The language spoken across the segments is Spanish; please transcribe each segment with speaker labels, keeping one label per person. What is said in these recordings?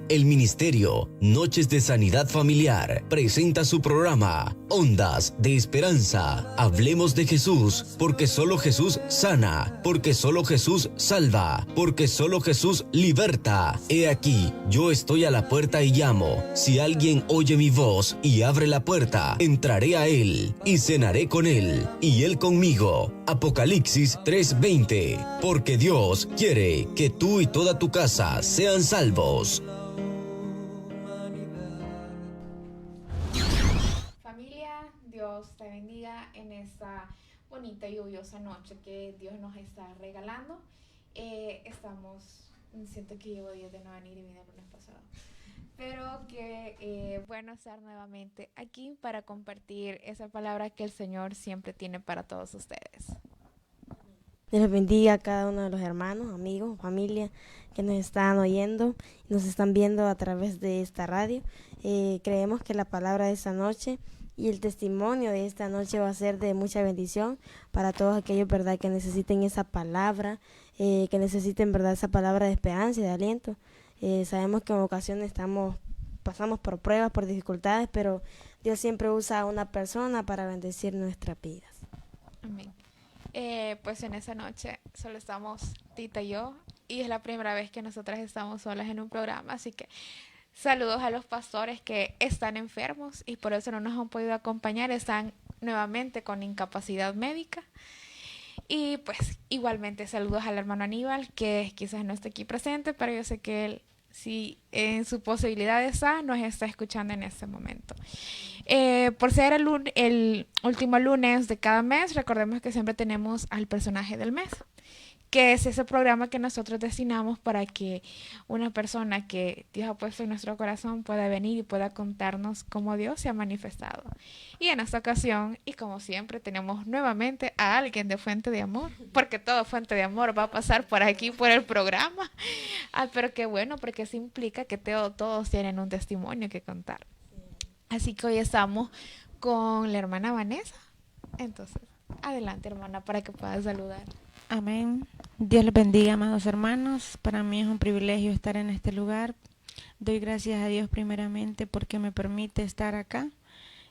Speaker 1: El Ministerio Noches de Sanidad Familiar presenta su programa Ondas de Esperanza. Hablemos de Jesús, porque solo Jesús sana, porque solo Jesús salva, porque solo Jesús liberta. He aquí, yo estoy a la puerta y llamo. Si alguien oye mi voz y abre la puerta, entraré a él y cenaré con él y él conmigo. Apocalipsis 3:20. Porque Dios quiere que tú y toda tu casa sean salvos.
Speaker 2: Familia, Dios te bendiga en esta bonita y lluviosa noche que Dios nos está regalando. Siento que llevo días de no venir y vine el lunes pasado. Pero que bueno estar nuevamente aquí para compartir esa palabra que el Señor siempre tiene para todos ustedes.
Speaker 3: Dios les bendiga a cada uno de los hermanos, amigos, familia que nos están oyendo, nos están viendo a través de esta radio. Creemos que la palabra de esta noche y el testimonio de esta noche va a ser de mucha bendición para todos aquellos, ¿verdad?, que necesiten esa palabra, que necesiten, ¿verdad?, esa palabra de esperanza y de aliento. Sabemos que en ocasiones pasamos por pruebas, por dificultades, pero Dios siempre usa a una persona para bendecir nuestras vidas.
Speaker 2: Amén. Pues en esa noche solo estamos Tita y yo, y es la primera vez que nosotras estamos solas en un programa, así que saludos a los pastores que están enfermos y por eso no nos han podido acompañar, están nuevamente con incapacidad médica. Y pues igualmente saludos al hermano Aníbal, que quizás no esté aquí presente, pero yo sé que él, si en su posibilidad está, nos está escuchando en este momento. Por ser el último lunes de cada mes, recordemos que siempre tenemos al personaje del mes, que es ese programa que nosotros destinamos para que una persona que Dios ha puesto en nuestro corazón pueda venir y pueda contarnos cómo Dios se ha manifestado. Y en esta ocasión, y como siempre, tenemos nuevamente a alguien de Fuente de Amor, porque todo Fuente de Amor va a pasar por aquí, por el programa. Pero qué bueno, porque eso implica que todos tienen un testimonio que contar. Así que hoy estamos con la hermana Vanessa. Entonces, adelante, hermana, para que puedas saludar.
Speaker 4: Amén. Dios les bendiga, amados hermanos. Para mí es un privilegio estar en este lugar. Doy gracias a Dios primeramente porque me permite estar acá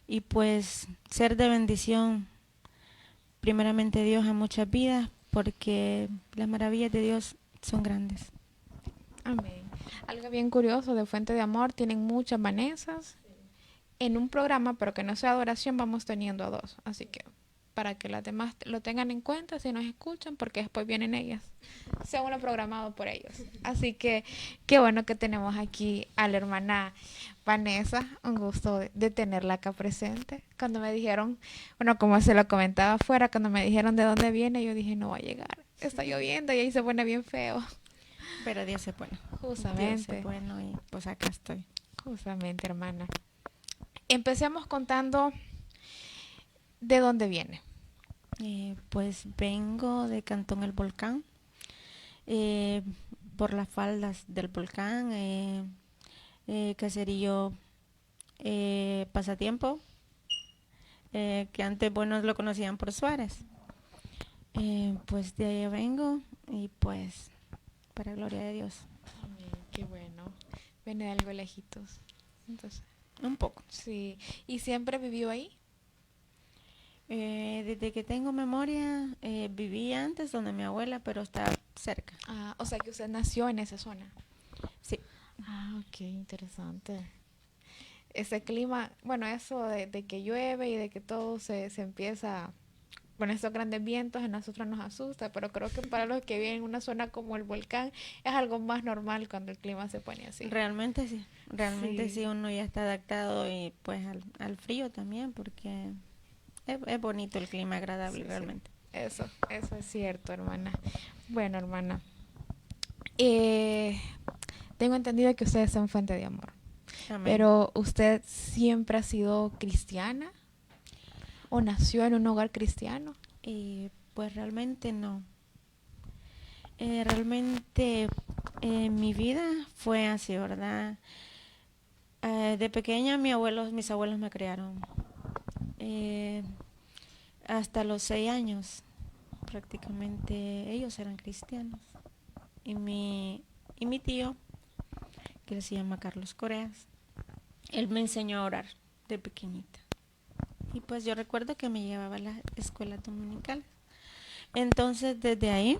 Speaker 4: y pues ser de bendición primeramente Dios a muchas vidas, porque las maravillas de Dios son grandes.
Speaker 2: Amén. Algo bien curioso de Fuente de Amor, tienen muchas Vanessas en un programa, pero que no sea adoración, vamos teniendo a dos. Así que para que las demás lo tengan en cuenta si nos escuchan, porque después vienen ellas, según lo programado por ellos. Así que qué bueno que tenemos aquí a la hermana Vanessa, un gusto de tenerla acá presente. Cuando me dijeron, bueno, como se lo comentaba afuera, cuando me dijeron de dónde viene, yo dije, no va a llegar, está lloviendo y ahí se pone bien feo.
Speaker 4: Pero Dios es bueno.
Speaker 2: Justamente.
Speaker 4: Dios es bueno y pues acá estoy.
Speaker 2: Justamente, hermana. Empecemos contando de dónde viene.
Speaker 4: Pues vengo de Cantón El Volcán, por las faldas del volcán, caserío Pasatiempo, que antes, bueno, lo conocían por Suárez. Pues de allá vengo y pues para gloria de Dios.
Speaker 2: Amén, qué bueno. Viene de algo lejitos. Entonces,
Speaker 4: Un poco.
Speaker 2: sí. ¿Y siempre vivió ahí?
Speaker 4: Desde que tengo memoria, viví antes donde mi abuela, pero está cerca.
Speaker 2: Ah, o sea que usted nació en esa zona.
Speaker 4: Sí.
Speaker 2: Ah, ok, interesante. Ese clima, bueno, eso de que llueve y de que todo se empieza con estos grandes vientos, a nosotros nos asusta, pero creo que para los que viven en una zona como el volcán es algo más normal cuando el clima se pone así.
Speaker 4: Realmente sí, uno ya está adaptado y pues al frío también, porque es bonito el clima, agradable, sí, realmente.
Speaker 2: Sí. Eso es cierto, hermana. Bueno, hermana, tengo entendido que usted está en Fuente de Amor. Amén. Pero ¿usted siempre ha sido cristiana? ¿O nació en un hogar cristiano?
Speaker 4: Pues realmente no. Realmente mi vida fue así, ¿verdad? De pequeña mis abuelos me criaron. Hasta los 6 años prácticamente ellos eran cristianos. Y mi tío, que se llama Carlos Coreas. Él me enseñó a orar de pequeñita. Y pues yo recuerdo que me llevaba a las escuelas dominicales. Entonces desde ahí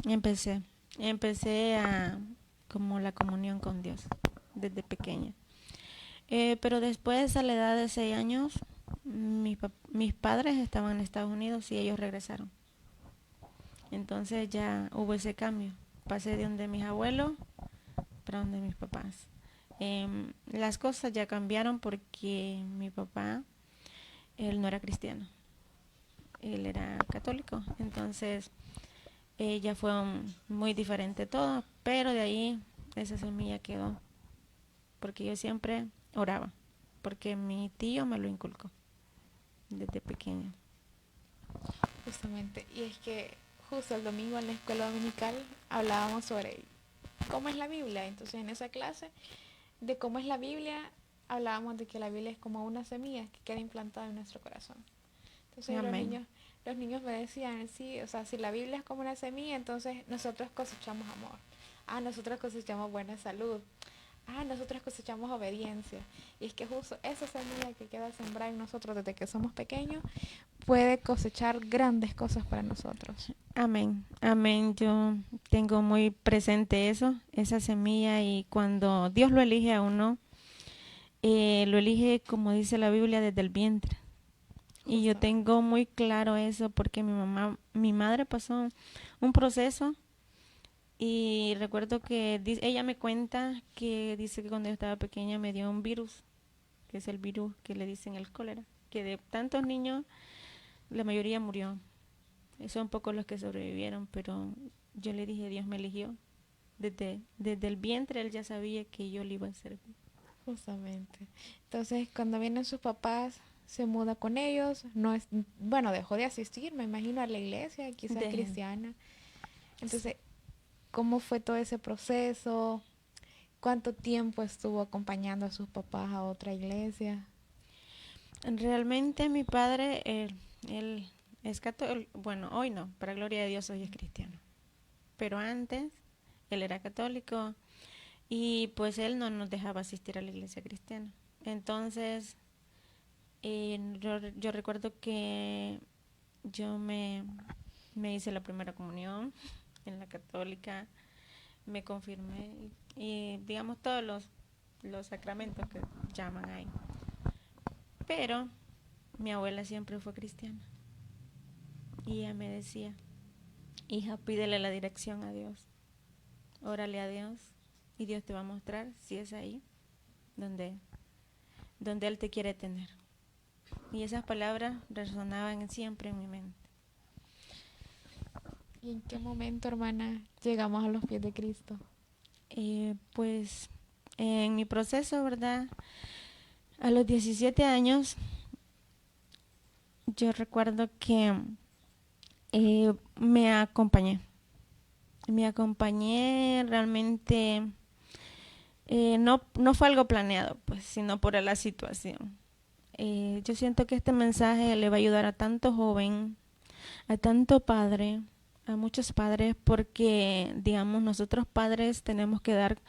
Speaker 4: empecé a como la comunión con Dios desde pequeña. Pero después, a la edad de 6 años, mis padres estaban en Estados Unidos y ellos regresaron. Entonces ya hubo ese cambio. Pasé de donde mis abuelos para donde mis papás. Las cosas ya cambiaron porque mi papá, él no era cristiano. Él era católico. Entonces ya fue muy diferente todo. Pero de ahí esa semilla quedó. Porque yo siempre oraba, porque mi tío me lo inculcó desde pequeño.
Speaker 2: Justamente, y es que justo el domingo en la escuela dominical hablábamos sobre cómo es la Biblia. Entonces en esa clase de cómo es la Biblia hablábamos de que la Biblia es como una semilla que queda implantada en nuestro corazón. Entonces los niños me decían, sí, o sea, si la Biblia es como una semilla, entonces nosotros cosechamos amor. Nosotros cosechamos buena salud. Nosotros cosechamos obediencia. Y es que justo esa semilla que queda sembrada en nosotros desde que somos pequeños puede cosechar grandes cosas para nosotros.
Speaker 4: Amén, amén. Yo tengo muy presente eso, esa semilla, y cuando Dios lo elige a uno, lo elige, como dice la Biblia, desde el vientre. Y yo tengo muy claro eso porque mi madre pasó un proceso. Y recuerdo que ella me cuenta que dice que cuando yo estaba pequeña me dio un virus, que es el virus que le dicen el cólera, que de tantos niños la mayoría murió. Son pocos los que sobrevivieron, pero yo le dije, Dios me eligió. Desde el vientre él ya sabía que yo le iba a servir.
Speaker 2: Justamente. Entonces, cuando vienen sus papás, se muda con ellos, no es, bueno, dejó de asistir, me imagino, a la iglesia, quizás cristiana. Entonces, ¿cómo fue todo ese proceso? ¿Cuánto tiempo estuvo acompañando a sus papás a otra iglesia?
Speaker 4: Realmente mi padre, él es católico. Bueno, hoy no, para gloria de Dios hoy es cristiano. Pero antes él era católico y pues él no nos dejaba asistir a la iglesia cristiana. Entonces, yo recuerdo que yo me hice la primera comunión en la católica, me confirmé y digamos todos los sacramentos que llaman ahí. Pero mi abuela siempre fue cristiana y ella me decía, hija, pídele la dirección a Dios, órale a Dios y Dios te va a mostrar si es ahí donde Él te quiere tener. Y esas palabras resonaban siempre en mi mente.
Speaker 2: ¿Y en qué momento, hermana, llegamos a los pies de Cristo?
Speaker 4: Pues en mi proceso, ¿verdad? A los 17 años, yo recuerdo que me acompañé. Me acompañé realmente, no fue algo planeado, pues, sino por la situación. Yo siento que este mensaje le va a ayudar a tanto joven, a tanto padre, a muchos padres, porque, digamos, nosotros padres tenemos que dar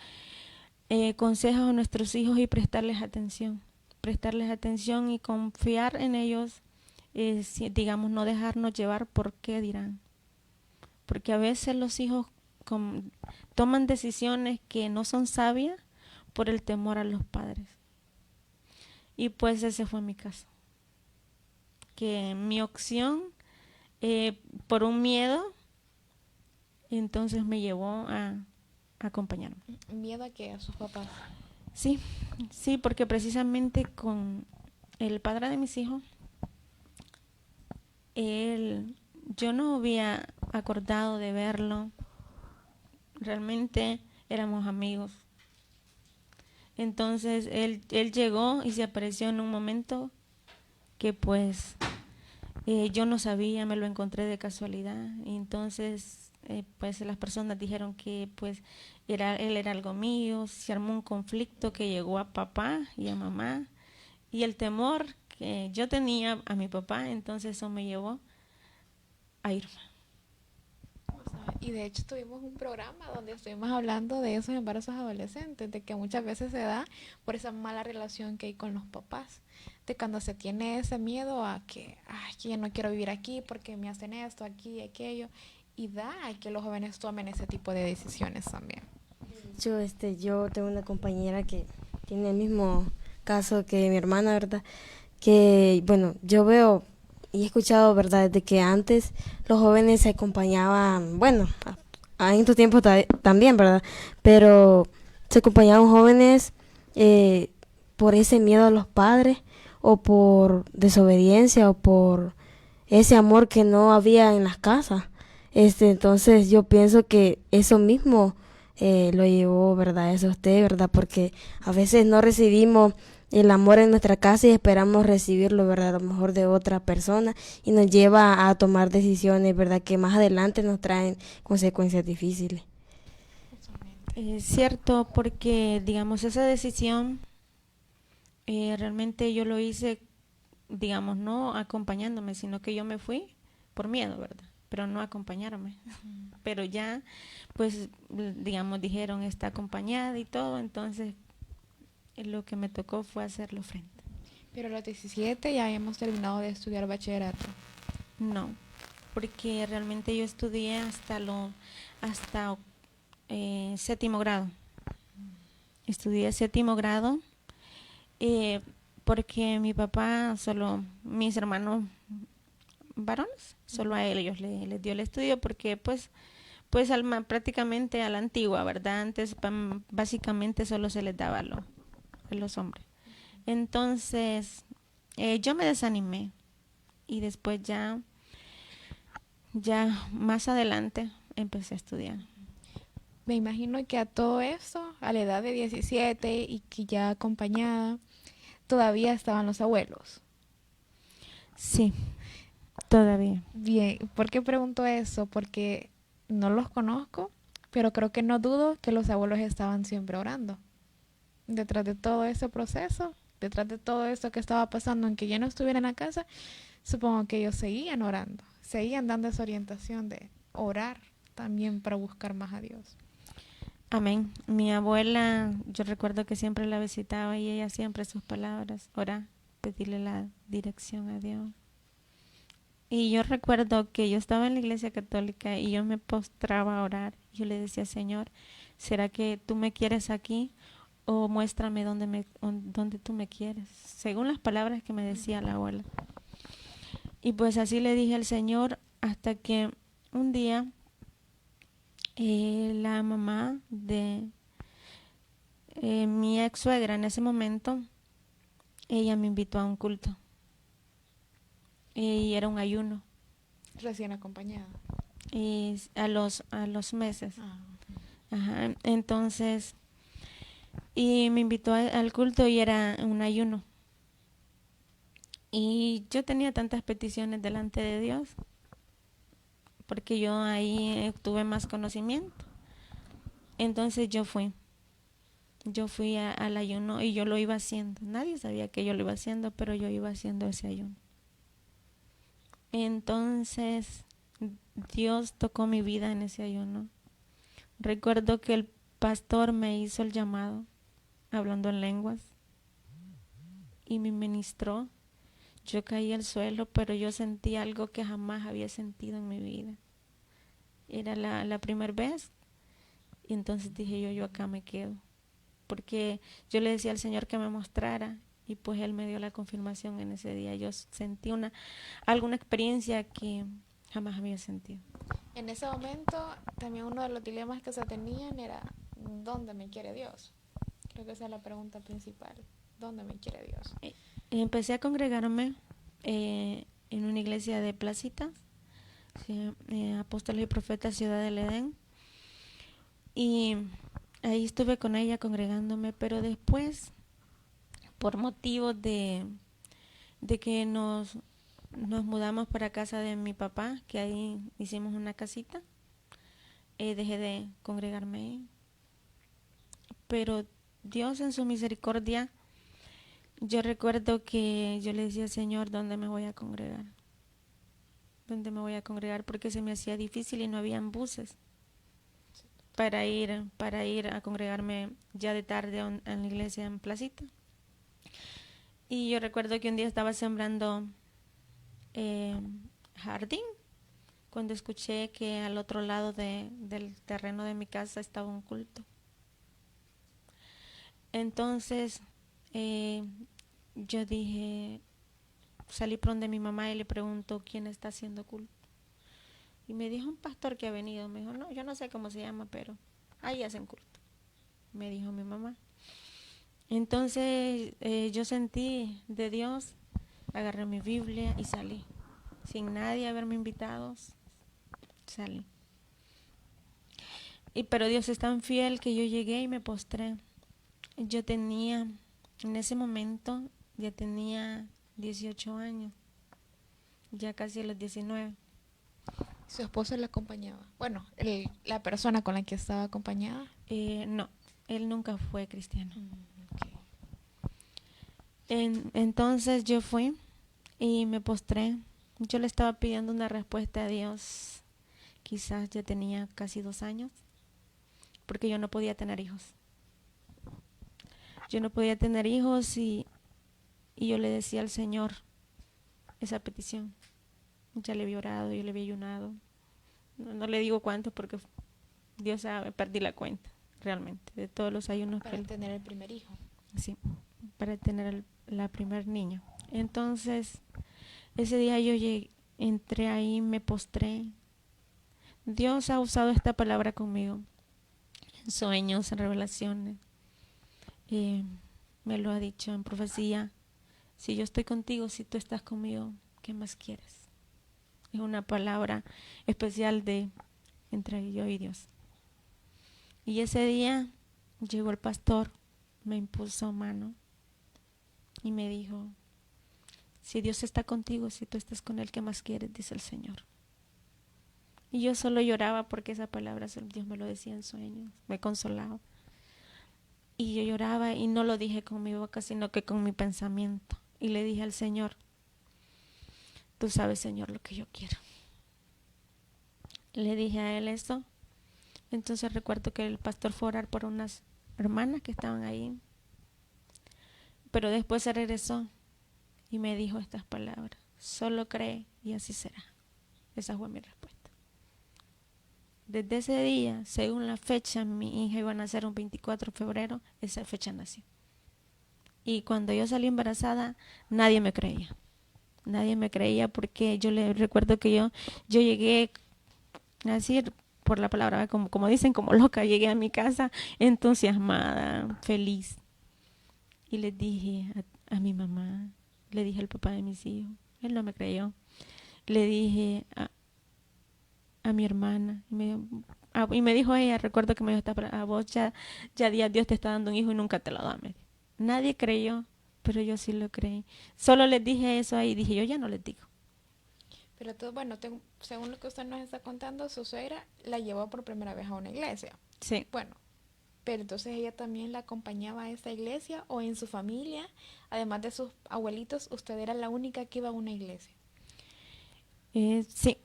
Speaker 4: consejos a nuestros hijos y prestarles atención y confiar en ellos, digamos, no dejarnos llevar por qué dirán. Porque a veces los hijos toman decisiones que no son sabias por el temor a los padres. Y pues ese fue mi caso. Que mi opción, por un miedo, entonces me llevó a acompañarme.
Speaker 2: ¿Miedo a qué? ¿A sus papás?
Speaker 4: Sí, porque precisamente con el padre de mis hijos, yo no había acordado de verlo. Realmente éramos amigos. Entonces él llegó y se apareció en un momento que pues yo no sabía, me lo encontré de casualidad. Y entonces pues las personas dijeron que pues él era algo mío. Se armó un conflicto que llegó a papá y a mamá, y el temor que yo tenía a mi papá, entonces eso me llevó a irme.
Speaker 2: Y de hecho tuvimos un programa donde estuvimos hablando de esos embarazos adolescentes, de que muchas veces se da por esa mala relación que hay con los papás, de cuando se tiene ese miedo a que, ay, que ya no quiero vivir aquí porque me hacen esto, aquí y aquello, y da a que los jóvenes tomen ese tipo de decisiones también.
Speaker 3: Yo tengo una compañera que tiene el mismo caso que mi hermana, ¿verdad? Que, bueno, yo veo y he escuchado, ¿verdad?, de que antes los jóvenes se acompañaban, bueno, en estos tiempos también, ¿verdad? Pero se acompañaban jóvenes por ese miedo a los padres o por desobediencia o por ese amor que no había en las casas. Entonces yo pienso que eso mismo lo llevó, ¿verdad? Eso usted, ¿verdad? Porque a veces no recibimos el amor en nuestra casa y esperamos recibirlo, ¿verdad? A lo mejor de otra persona y nos lleva a tomar decisiones, ¿verdad? Que más adelante nos traen consecuencias difíciles.
Speaker 4: Es cierto, porque digamos esa decisión realmente yo lo hice, digamos, no acompañándome, sino que yo me fui por miedo, ¿verdad? Pero no acompañarme. Pero ya, pues, digamos, dijeron está acompañada y todo, entonces lo que me tocó fue hacerlo frente.
Speaker 2: Pero a los 17 ya habíamos terminado de estudiar bachillerato.
Speaker 4: No, porque realmente yo estudié hasta séptimo grado. Estudié séptimo grado porque mi papá, solo mis hermanos varones, solo a ellos les dio el estudio porque pues prácticamente a la antigua, ¿verdad? Antes básicamente solo se les daba a los hombres. Entonces yo me desanimé y después ya más adelante empecé a estudiar.
Speaker 2: Me imagino que a todo eso, a la edad de 17 y que ya acompañada, todavía estaban los abuelos.
Speaker 4: Sí, todavía.
Speaker 2: Bien, ¿por qué pregunto eso? Porque no los conozco, pero creo que no dudo que los abuelos estaban siempre orando. Detrás de todo ese proceso, detrás de todo eso que estaba pasando, aunque ya no estuviera en la casa, supongo que ellos seguían orando, seguían dando esa orientación de orar también para buscar más a Dios.
Speaker 4: Amén. Mi abuela, yo recuerdo que siempre la visitaba y ella siempre sus palabras, orar, pedirle la dirección a Dios. Y yo recuerdo que yo estaba en la iglesia católica y yo me postraba a orar. Yo le decía, Señor, ¿será que tú me quieres aquí? O muéstrame dónde tú me quieres, según las palabras que me decía la abuela. Y pues así le dije al Señor hasta que un día la mamá de mi ex suegra en ese momento, ella me invitó a un culto y era un ayuno.
Speaker 2: Recién acompañada.
Speaker 4: Y a los meses.
Speaker 2: Ah.
Speaker 4: Ajá. Entonces, y me invitó al culto y era un ayuno. Y yo tenía tantas peticiones delante de Dios, porque yo ahí tuve más conocimiento. Entonces yo fui al ayuno y yo lo iba haciendo. Nadie sabía que yo lo iba haciendo, pero yo iba haciendo ese ayuno. Entonces Dios tocó mi vida en ese ayuno. Recuerdo que el pastor me hizo el llamado, hablando en lenguas, y me ministró. Yo caí al suelo, pero yo sentí algo que jamás había sentido en mi vida. Era la primera vez. Y entonces dije yo acá me quedo. Porque yo le decía al Señor que me mostrara y pues Él me dio la confirmación en ese día. Yo sentí alguna experiencia que jamás había sentido.
Speaker 2: En ese momento también uno de los dilemas que se tenían era ¿dónde me quiere Dios? Creo que esa es la pregunta principal. ¿Dónde me quiere Dios?
Speaker 4: Empecé a congregarme en una iglesia de Placitas, ¿sí? Apóstoles y Profetas Ciudad del Edén, y ahí estuve con ella congregándome, pero después, por motivos de que nos mudamos para casa de mi papá, que ahí hicimos una casita, dejé de congregarme ahí. Pero Dios en su misericordia, yo recuerdo que yo le decía, Señor, ¿dónde me voy a congregar? ¿Dónde me voy a congregar? Porque se me hacía difícil y no habían buses. para ir a congregarme ya de tarde en la iglesia en Placita. Y yo recuerdo que un día estaba sembrando jardín cuando escuché que al otro lado del terreno de mi casa estaba un culto. Entonces yo dije, salí por donde mi mamá y le pregunto quién está haciendo culto. Y me dijo un pastor que ha venido. Me dijo, no, yo no sé cómo se llama, pero ahí hacen culto. Me dijo mi mamá. Entonces yo sentí de Dios, agarré mi Biblia y salí. Sin nadie haberme invitado, salí. Pero Dios es tan fiel que yo llegué y me postré. Yo tenía, en ese momento, ya tenía 18 años, ya casi a los 19.
Speaker 2: ¿Su esposo la acompañaba? Bueno, la persona con la que estaba acompañada.
Speaker 4: No, él nunca fue cristiano.
Speaker 2: Okay.
Speaker 4: Entonces yo fui y me postré. Yo le estaba pidiendo una respuesta a Dios. Quizás ya tenía casi 2 años, porque yo no podía tener hijos. Yo no podía tener hijos y yo le decía al Señor esa petición. Ya le había orado, yo le había ayunado. No le digo cuántos porque Dios sabe, perdí la cuenta, realmente, de todos los ayunos.
Speaker 2: Para tener el primer hijo.
Speaker 4: Sí, para tener la primer niña. Entonces, ese día yo entré ahí, me postré. Dios ha usado esta palabra conmigo, en sueños, en revelaciones. Me lo ha dicho en profecía. Si yo estoy contigo, si tú estás conmigo, ¿qué más quieres? Es una palabra especial entre yo y Dios. Y ese día llegó el pastor, me impuso mano y me dijo, si Dios está contigo, si tú estás con Él, ¿qué más quieres? Dice el Señor. Y yo solo lloraba porque esa palabra Dios me lo decía en sueños, me consolaba. Y yo lloraba y no lo dije con mi boca, sino que con mi pensamiento. Y le dije al Señor, tú sabes, Señor, lo que yo quiero. Le dije a Él eso. Entonces recuerdo que el pastor fue a orar por unas hermanas que estaban ahí. Pero después se regresó y me dijo estas palabras, solo cree y así será. Esa fue mi respuesta. Desde ese día, según la fecha, mi hija iba a nacer un 24 de febrero, esa fecha nació. Y cuando yo salí embarazada, nadie me creía. Nadie me creía porque yo le recuerdo que yo llegué a decir, por la palabra, como dicen, como loca, llegué a mi casa entusiasmada, feliz. Y les dije a mi mamá, le dije al papá de mis hijos, él no me creyó. Le dije a mi hermana, y me dijo ella, recuerdo que me dijo, a vos ya Dios te está dando un hijo y nunca te lo da. Nadie creyó, pero yo sí lo creí. Solo les dije eso ahí, dije, yo ya no les digo.
Speaker 2: Pero todo, bueno, según lo que usted nos está contando, su suegra la llevó por primera vez a una iglesia.
Speaker 4: Sí.
Speaker 2: Bueno, pero entonces ella también la acompañaba a esta iglesia o en su familia, además de sus abuelitos, usted era la única que iba a una iglesia.
Speaker 4: Sí.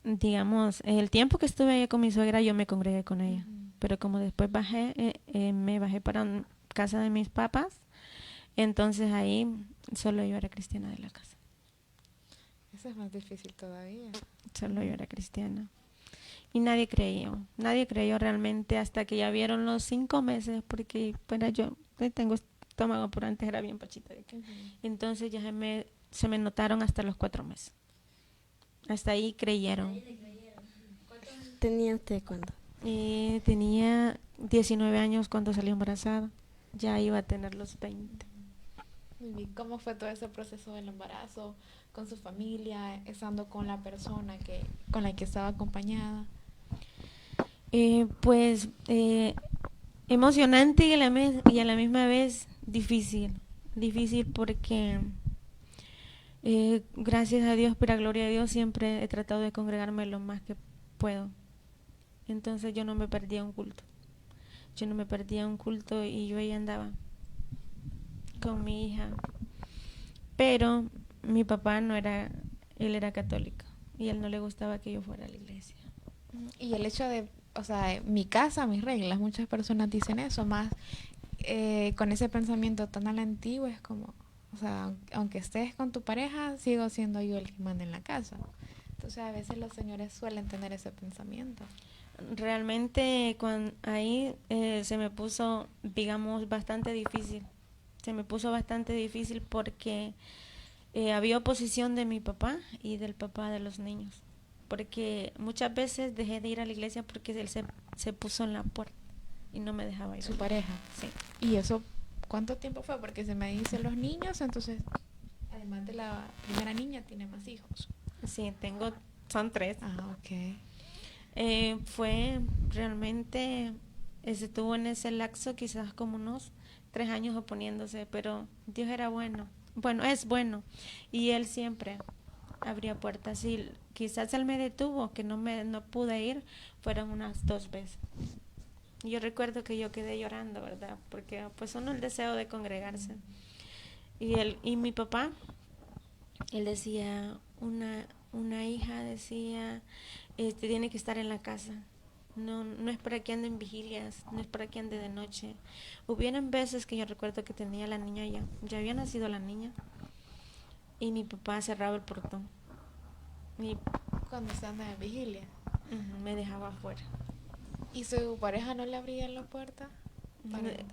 Speaker 4: Digamos, el tiempo que estuve allá con mi suegra, yo me congregué con ella. Pero como después me bajé para casa de mis papás, entonces ahí solo yo era cristiana de la casa.
Speaker 2: Eso es más difícil todavía.
Speaker 4: Solo yo era cristiana. Y nadie creyó realmente hasta que ya vieron los 5 meses, porque bueno, yo tengo estómago, pero antes era bien pachita. Entonces ya se me notaron hasta los 4 meses. Hasta ahí creyeron.
Speaker 3: ¿Tenía usted cuándo?
Speaker 4: Tenía 19 años cuando salí embarazada. Ya iba a tener los 20.
Speaker 2: Muy bien. ¿Cómo fue todo ese proceso del embarazo con su familia, estando con la persona con la que estaba acompañada?
Speaker 4: Pues emocionante y a la misma vez difícil. Difícil porque gracias a Dios, pero a gloria a Dios, siempre he tratado de congregarme lo más que puedo. Entonces yo no me perdía un culto. Y yo ahí andaba con mi hija. Pero mi papá él era católico y a él no le gustaba que yo fuera a la iglesia.
Speaker 2: Y el hecho de o sea, mi casa, mis reglas. Muchas personas dicen eso, más con ese pensamiento tan a la antigua, es como, o sea, aunque estés con tu pareja, sigo siendo yo el que manda en la casa. Entonces a veces los señores suelen tener ese pensamiento.
Speaker 4: Realmente ahí se me puso, digamos, bastante difícil. Se me puso bastante difícil porque había oposición de mi papá y del papá de los niños. Porque muchas veces dejé de ir a la iglesia porque él se puso en la puerta y no me dejaba ir.
Speaker 2: ¿Su pareja?
Speaker 4: Sí.
Speaker 2: ¿Y eso cuánto tiempo fue? Porque se me dicen los niños, entonces, además de la primera niña, tiene más hijos.
Speaker 4: Sí, son 3.
Speaker 2: Ah, ok.
Speaker 4: Fue realmente, estuvo en ese lapso quizás como unos 3 años oponiéndose, pero Dios era bueno. Bueno, es bueno. Y Él siempre abría puertas. Y quizás Él me detuvo, que no pude ir, fueron unas 2 veces. Yo recuerdo que yo quedé llorando, ¿verdad? Porque pues uno el deseo de congregarse. Y mi papá, él decía, una hija decía, tiene que estar en la casa. No es para que ande en vigilias, no es para que ande de noche. Hubieron veces que yo recuerdo que tenía la niña ya había nacido la niña, y mi papá cerraba el portón.
Speaker 2: Cuando se anda en vigilia.
Speaker 4: Me dejaba afuera.
Speaker 2: ¿Y su pareja no le abría la puerta?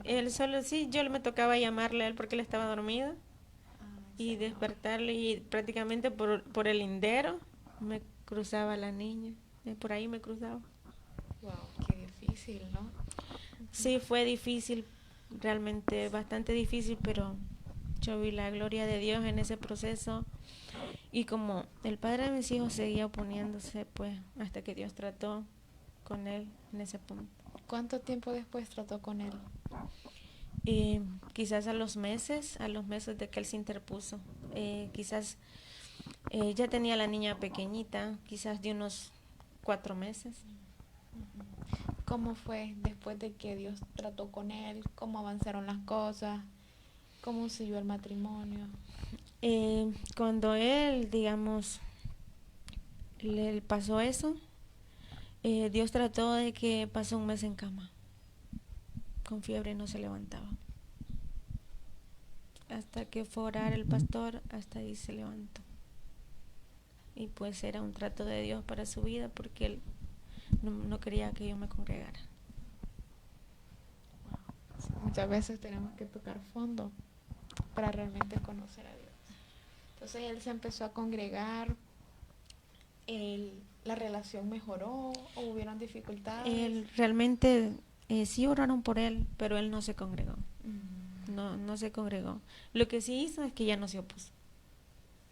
Speaker 4: Él solo, sí, yo me tocaba llamarle a él porque él estaba dormido. Y
Speaker 2: sí,
Speaker 4: despertarle, y prácticamente por el lindero me cruzaba la niña, por ahí me cruzaba.
Speaker 2: Wow, qué difícil, ¿no?
Speaker 4: Sí, fue difícil, realmente bastante difícil, pero yo vi la gloria de Dios en ese proceso, y como el padre de mis hijos seguía oponiéndose, pues hasta que Dios trató con él en ese punto.
Speaker 2: ¿Cuánto tiempo después trató con él?
Speaker 4: Y quizás a los meses de que él se interpuso, quizás ya tenía la niña pequeñita, quizás de unos 4 meses.
Speaker 2: ¿Cómo fue después de que Dios trató con él? ¿Cómo avanzaron las cosas? ¿Cómo siguió el matrimonio?
Speaker 4: Cuando él, digamos, le pasó eso, Dios trató de que pasó un mes en cama, con fiebre, y no se levantaba. Hasta que fue a orar el pastor, hasta ahí se levantó. Y pues era un trato de Dios para su vida, porque él no quería que yo me congregara.
Speaker 2: Muchas veces tenemos que tocar fondo para realmente conocer a Dios. Entonces él se empezó a congregar, ¿la relación mejoró o hubieron dificultades?
Speaker 4: Él realmente sí oraron por él, pero él no se congregó. No se congregó. Lo que sí hizo es que ya no se opuso.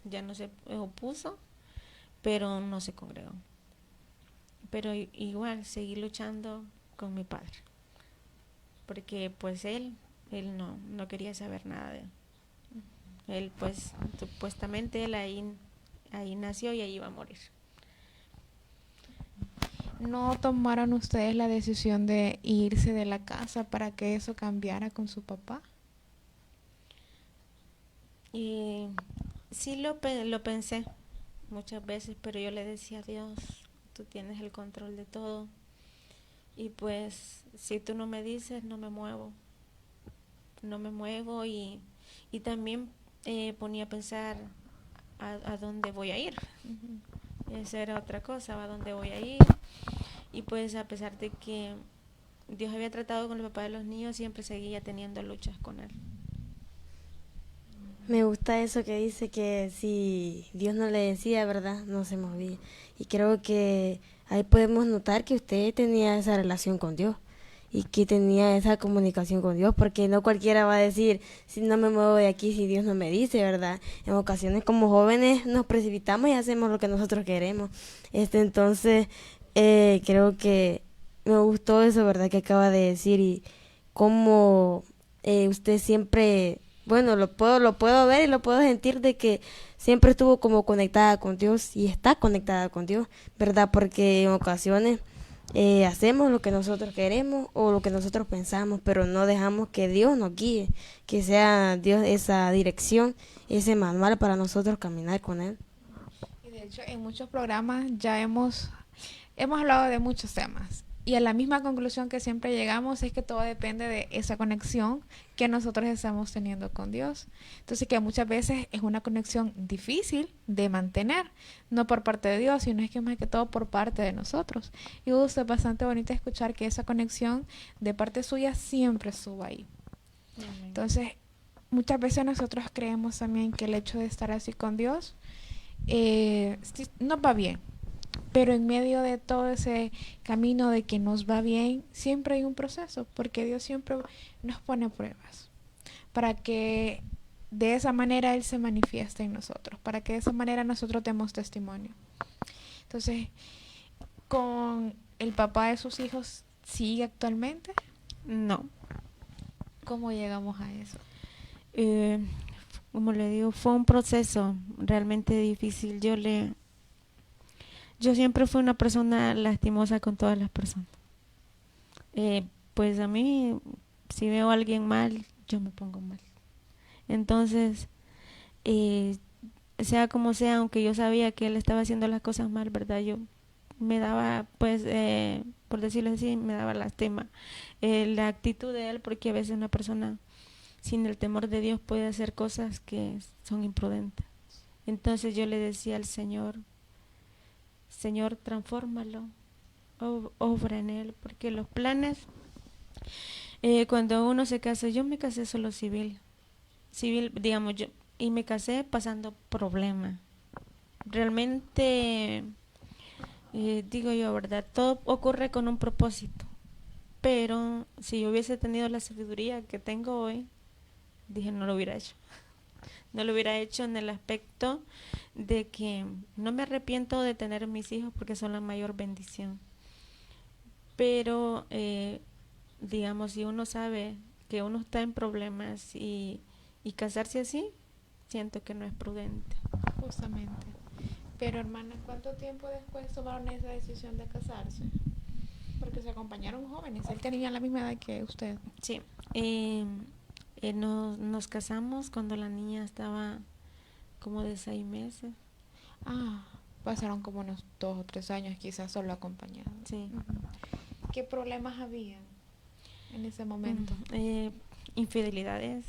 Speaker 4: Ya no se opuso, pero no se congregó. Pero igual seguí luchando con mi padre, porque pues él no quería saber nada de él. Él pues supuestamente él ahí nació y ahí iba a morir.
Speaker 2: ¿No tomaron ustedes la decisión de irse de la casa para que eso cambiara con su papá?
Speaker 4: Y sí lo pensé muchas veces, pero yo le decía a Dios, tú tienes el control de todo, y pues si tú no me dices, no me muevo, y también ponía a pensar a dónde voy a ir. Esa era otra cosa, a dónde voy a ir. Y pues a pesar de que Dios había tratado con el papá de los niños, siempre seguía teniendo luchas con él.
Speaker 3: Me gusta eso que dice que si Dios no le decía, ¿verdad? No se movía. Y creo que ahí podemos notar que usted tenía esa relación con Dios y que tenía esa comunicación con Dios, porque no cualquiera va a decir, si no me muevo de aquí, si Dios no me dice, ¿verdad? En ocasiones como jóvenes nos precipitamos y hacemos lo que nosotros queremos. Entonces, creo que me gustó eso, ¿verdad? Que acaba de decir, y cómo usted siempre... Bueno, lo puedo ver y lo puedo sentir de que siempre estuvo como conectada con Dios y está conectada con Dios, ¿verdad? Porque en ocasiones hacemos lo que nosotros queremos o lo que nosotros pensamos, pero no dejamos que Dios nos guíe, que sea Dios esa dirección, ese manual para nosotros caminar con Él.
Speaker 2: Y de hecho, en muchos programas ya hemos hablado de muchos temas. Y a la misma conclusión que siempre llegamos es que todo depende de esa conexión que nosotros estamos teniendo con Dios. Entonces que muchas veces es una conexión difícil de mantener, no por parte de Dios, sino es que más que todo por parte de nosotros. Y es bastante bonito escuchar que esa conexión de parte suya siempre estuvo ahí.
Speaker 4: Amén.
Speaker 2: Entonces, muchas veces nosotros creemos también que el hecho de estar así con Dios sí, nos va bien. Pero en medio de todo ese camino de que nos va bien, siempre hay un proceso, porque Dios siempre nos pone pruebas para que de esa manera Él se manifieste en nosotros, para que de esa manera nosotros demos testimonio. Entonces, con el papá de sus hijos, ¿sigue actualmente?
Speaker 4: No.
Speaker 2: ¿Cómo llegamos a eso?
Speaker 4: Como le digo, fue un proceso realmente difícil. Yo siempre fui una persona lastimosa con todas las personas. Pues a mí, si veo a alguien mal, yo me pongo mal. Entonces, sea como sea, aunque yo sabía que él estaba haciendo las cosas mal, ¿verdad? Yo me daba, pues, por decirlo así, me daba lástima la actitud de él, porque a veces una persona sin el temor de Dios puede hacer cosas que son imprudentes. Entonces yo le decía al Señor, Señor, transfórmalo, obra en él, porque los planes, cuando uno se casa, yo me casé solo civil, digamos yo, y me casé pasando problemas. Realmente, digo yo, ¿verdad? Todo ocurre con un propósito, pero si yo hubiese tenido la sabiduría que tengo hoy, dije, no lo hubiera hecho. No lo hubiera hecho en el aspecto de que no me arrepiento de tener mis hijos porque son la mayor bendición. Pero, digamos, si uno sabe que uno está en problemas y casarse así, siento que no es prudente.
Speaker 2: Justamente. Pero hermana, ¿cuánto tiempo después tomaron esa decisión de casarse? Porque se acompañaron jóvenes, él tenía la misma edad que usted.
Speaker 4: Sí, nos casamos cuando la niña estaba como de 6 meses.
Speaker 2: Ah, pasaron como unos 2 o 3 años quizás solo acompañados.
Speaker 4: Sí.
Speaker 2: ¿Qué problemas había en ese momento?
Speaker 4: Infidelidades.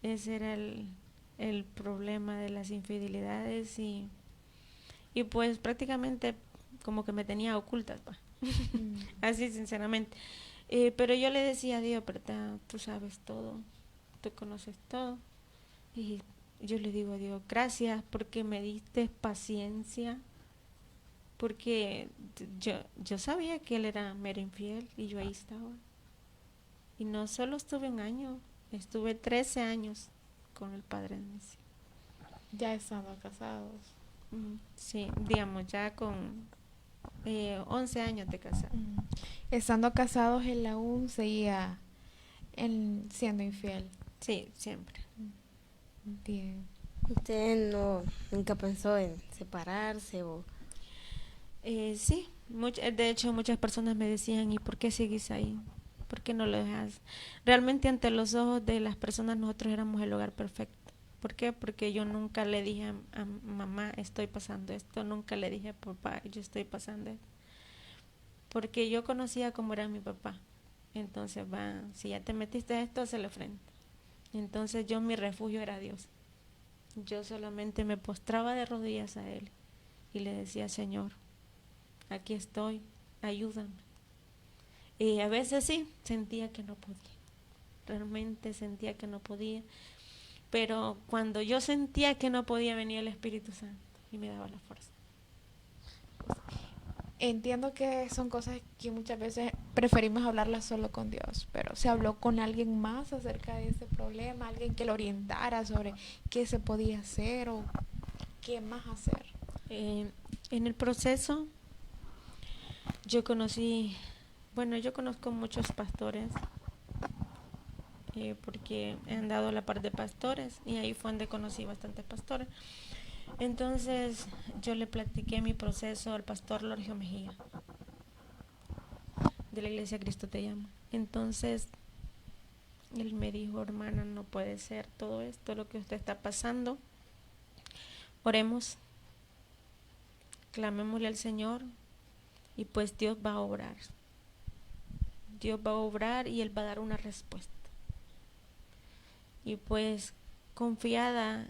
Speaker 4: Ese era el problema de las infidelidades y pues prácticamente como que me tenía ocultas, pa. Así sinceramente. Pero yo le decía a Dios, ¿verdad? Tú sabes todo, tú conoces todo. Y yo le digo a Dios, gracias porque me diste paciencia, porque yo sabía que él era mero infiel y yo ahí estaba. Y no solo estuve 1 año, estuve 13 años con el padre de mis hijos.
Speaker 2: Ya estando casados.
Speaker 4: Sí, digamos, ya con 11 años de casado.
Speaker 2: Estando casados, él aún seguía siendo infiel.
Speaker 4: Sí, siempre.
Speaker 2: Bien.
Speaker 3: ¿Usted nunca pensó en separarse o...?
Speaker 4: Sí, de hecho muchas personas me decían, ¿y por qué seguís ahí? ¿Por qué no lo dejas? Realmente ante los ojos de las personas nosotros éramos el hogar perfecto. ¿Por qué? Porque yo nunca le dije a mamá, estoy pasando esto, nunca le dije a papá, yo estoy pasando esto. Porque yo conocía cómo era mi papá. Entonces, si ya te metiste a esto, hazle frente. Entonces mi refugio era Dios. Yo solamente me postraba de rodillas a Él y le decía, Señor, aquí estoy, ayúdame. Y a veces sí, sentía que no podía. Realmente sentía que no podía. Pero cuando yo sentía que no podía, venía el Espíritu Santo y me daba la fuerza.
Speaker 2: Entiendo que son cosas que muchas veces preferimos hablarlas solo con Dios, pero ¿se habló con alguien más acerca de ese problema? ¿Alguien que lo orientara sobre qué se podía hacer o qué más hacer?
Speaker 4: En el proceso yo conozco muchos pastores, porque he andado a la par de pastores y ahí fue donde conocí bastantes pastores. Entonces yo le platiqué mi proceso al pastor Lorgio Mejía de la Iglesia Cristo Te Llama. Entonces él me dijo, hermana, no puede ser todo esto lo que usted está pasando, oremos, clamémosle al Señor, y pues Dios va a obrar. Dios va a obrar y Él va a dar una respuesta. Y pues confiada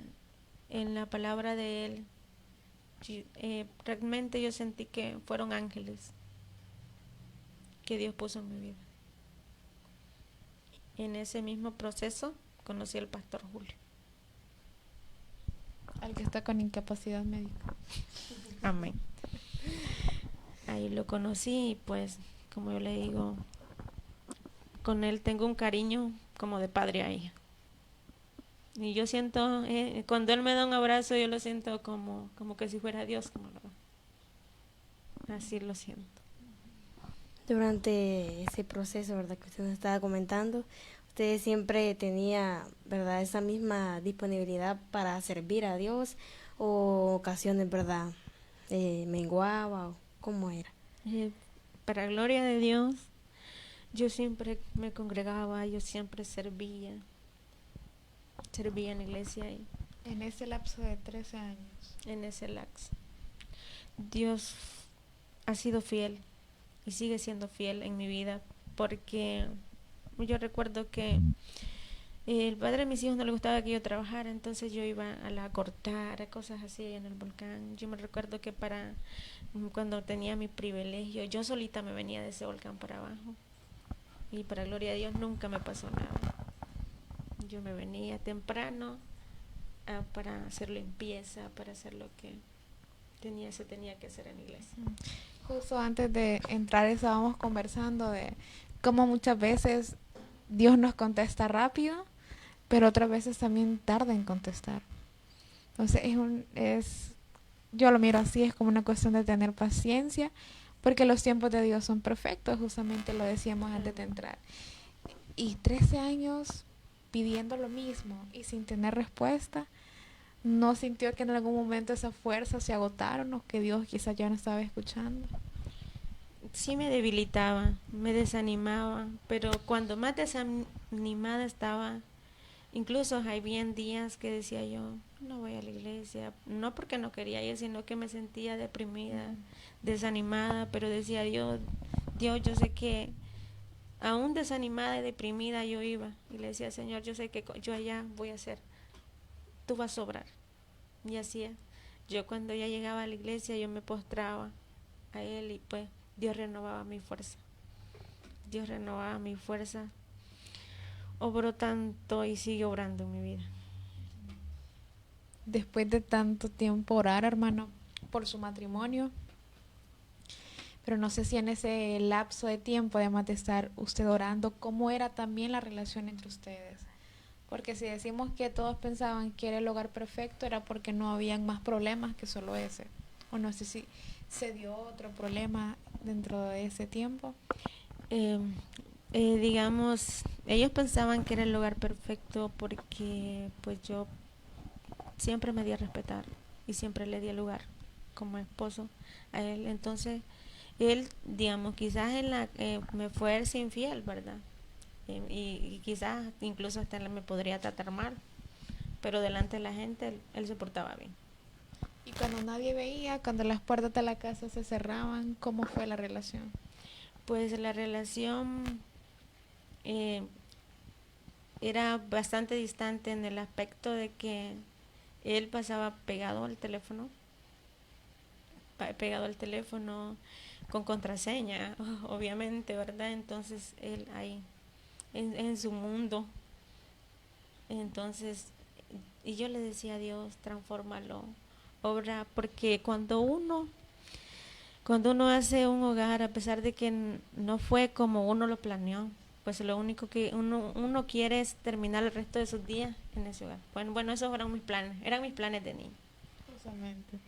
Speaker 4: en la palabra de Él, realmente yo sentí que fueron ángeles que Dios puso en mi vida. En ese mismo proceso conocí al pastor Julio.
Speaker 2: Al que está con incapacidad médica.
Speaker 4: Amén. Ahí lo conocí y pues, como yo le digo, con él tengo un cariño como de padre a hija. Y yo siento, cuando él me da un abrazo, yo lo siento como que si fuera Dios que me lo da. Así lo siento.
Speaker 3: Durante ese proceso, ¿verdad?, que usted nos estaba comentando, usted siempre tenía, ¿verdad?, esa misma disponibilidad para servir a Dios, o ocasiones, ¿verdad?, menguaba, o cómo era.
Speaker 4: Para gloria de Dios, yo siempre me congregaba, yo siempre servía en la iglesia y
Speaker 2: En ese lapso de 13 años.
Speaker 4: en ese lapso. Dios ha sido fiel y sigue siendo fiel en mi vida, porque yo recuerdo que el padre de mis hijos no le gustaba que yo trabajara, entonces yo iba a cortar, cosas así en el volcán. Yo me recuerdo que cuando tenía mi privilegio, yo solita me venía de ese volcán para abajo, y para gloria de Dios nunca me pasó nada. Yo me venía temprano para hacer limpieza, para hacer lo que se tenía que hacer en la iglesia.
Speaker 2: Justo antes de entrar estábamos conversando de cómo muchas veces Dios nos contesta rápido, pero otras veces también tarda en contestar. Entonces yo lo miro así, es como una cuestión de tener paciencia, porque los tiempos de Dios son perfectos, justamente lo decíamos antes de entrar. Y 13 años pidiendo lo mismo y sin tener respuesta, ¿no sintió que en algún momento esas fuerzas se agotaron o que Dios quizás ya no estaba escuchando?
Speaker 4: Sí me debilitaba, me desanimaba, pero cuando más desanimada estaba, incluso habían días que decía yo, no voy a la iglesia, no porque no quería ir, sino que me sentía deprimida, desanimada, pero decía Dios, yo sé que aún desanimada y deprimida yo iba, y le decía, Señor, yo sé que yo allá voy a hacer, tú vas a obrar. Y hacía. Yo cuando ya llegaba a la iglesia, yo me postraba a Él, y pues Dios renovaba mi fuerza. Dios renovaba mi fuerza. Obró tanto y sigue obrando en mi vida.
Speaker 2: Después de tanto tiempo orar, hermano, por su matrimonio, pero no sé si en ese lapso de tiempo, además de estar usted orando, ¿cómo era también la relación entre ustedes? Porque si decimos que todos pensaban que era el hogar perfecto, era porque no habían más problemas que solo ese. O no sé si se dio otro problema dentro de ese tiempo.
Speaker 4: Digamos, ellos pensaban que era el hogar perfecto porque pues yo siempre me di a respetar y siempre le di el lugar como esposo a él. Entonces, él, digamos, quizás me fue él infiel, ¿verdad? Y quizás incluso hasta me podría tratar mal, pero delante de la gente él se portaba bien.
Speaker 2: Y cuando nadie veía, cuando las puertas de la casa se cerraban, ¿cómo fue la relación?
Speaker 4: Pues la relación era bastante distante en el aspecto de que él pasaba pegado al teléfono con contraseña, obviamente, ¿verdad? Entonces él ahí en su mundo. Entonces, y yo le decía a Dios, transfórmalo, obra, porque cuando uno hace un hogar, a pesar de que no fue como uno lo planeó, pues lo único que uno quiere es terminar el resto de sus días en ese hogar. Bueno, esos eran mis planes de niño.
Speaker 2: Justamente.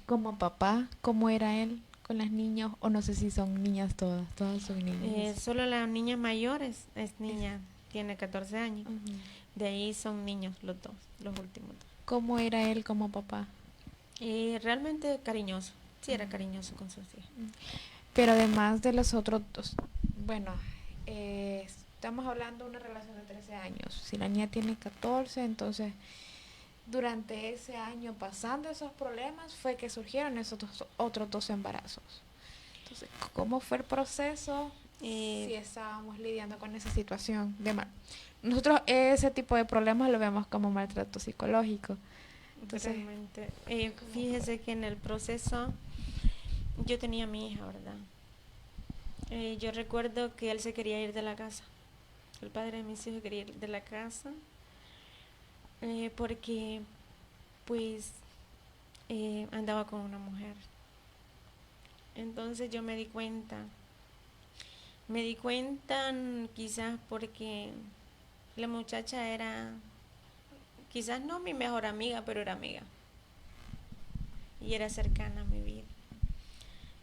Speaker 2: Como papá, ¿cómo era él con las niñas? O no sé si son niñas todas son niñas.
Speaker 4: Solo la niña mayor es niña, tiene 14 años.
Speaker 2: Uh-huh.
Speaker 4: De ahí son niños los últimos dos.
Speaker 2: ¿Cómo era él como papá?
Speaker 4: Realmente cariñoso, sí era cariñoso con sus hijas.
Speaker 2: Pero además de los otros dos, bueno, estamos hablando de una relación de 13 años. Si la niña tiene 14, entonces durante ese año pasando esos problemas fue que surgieron esos otros dos embarazos. Entonces, ¿cómo fue el proceso
Speaker 4: Eh,
Speaker 2: si estábamos lidiando con esa situación de mal? Nosotros ese tipo de problemas lo vemos como maltrato psicológico. Entonces,
Speaker 4: Realmente, fíjese que en el proceso yo tenía a mi hija, ¿verdad? Yo recuerdo que él se quería ir de la casa. El padre de mis hijos quería ir de la casa porque pues andaba con una mujer. Entonces yo me di cuenta quizás porque la muchacha era, quizás no mi mejor amiga, pero era amiga y era cercana a mi vida.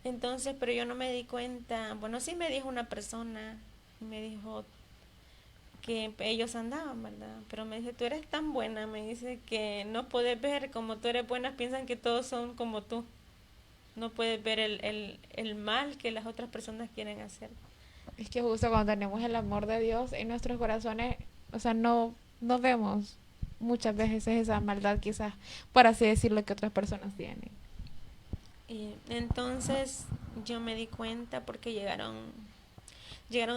Speaker 4: Entonces, pero yo no me di cuenta, bueno, sí me dijo una persona, me dijo que ellos andaban, ¿verdad? Pero me dice, tú eres tan buena, me dice que no puedes ver como tú eres buena, piensan que todos son como tú. No puedes ver el mal que las otras personas quieren hacer.
Speaker 2: es que justo cuando tenemos el amor de Dios en nuestros corazones, o sea, no vemos muchas veces esa maldad quizás, por así decirlo, que otras personas tienen.
Speaker 4: Y entonces yo me di cuenta porque llegaron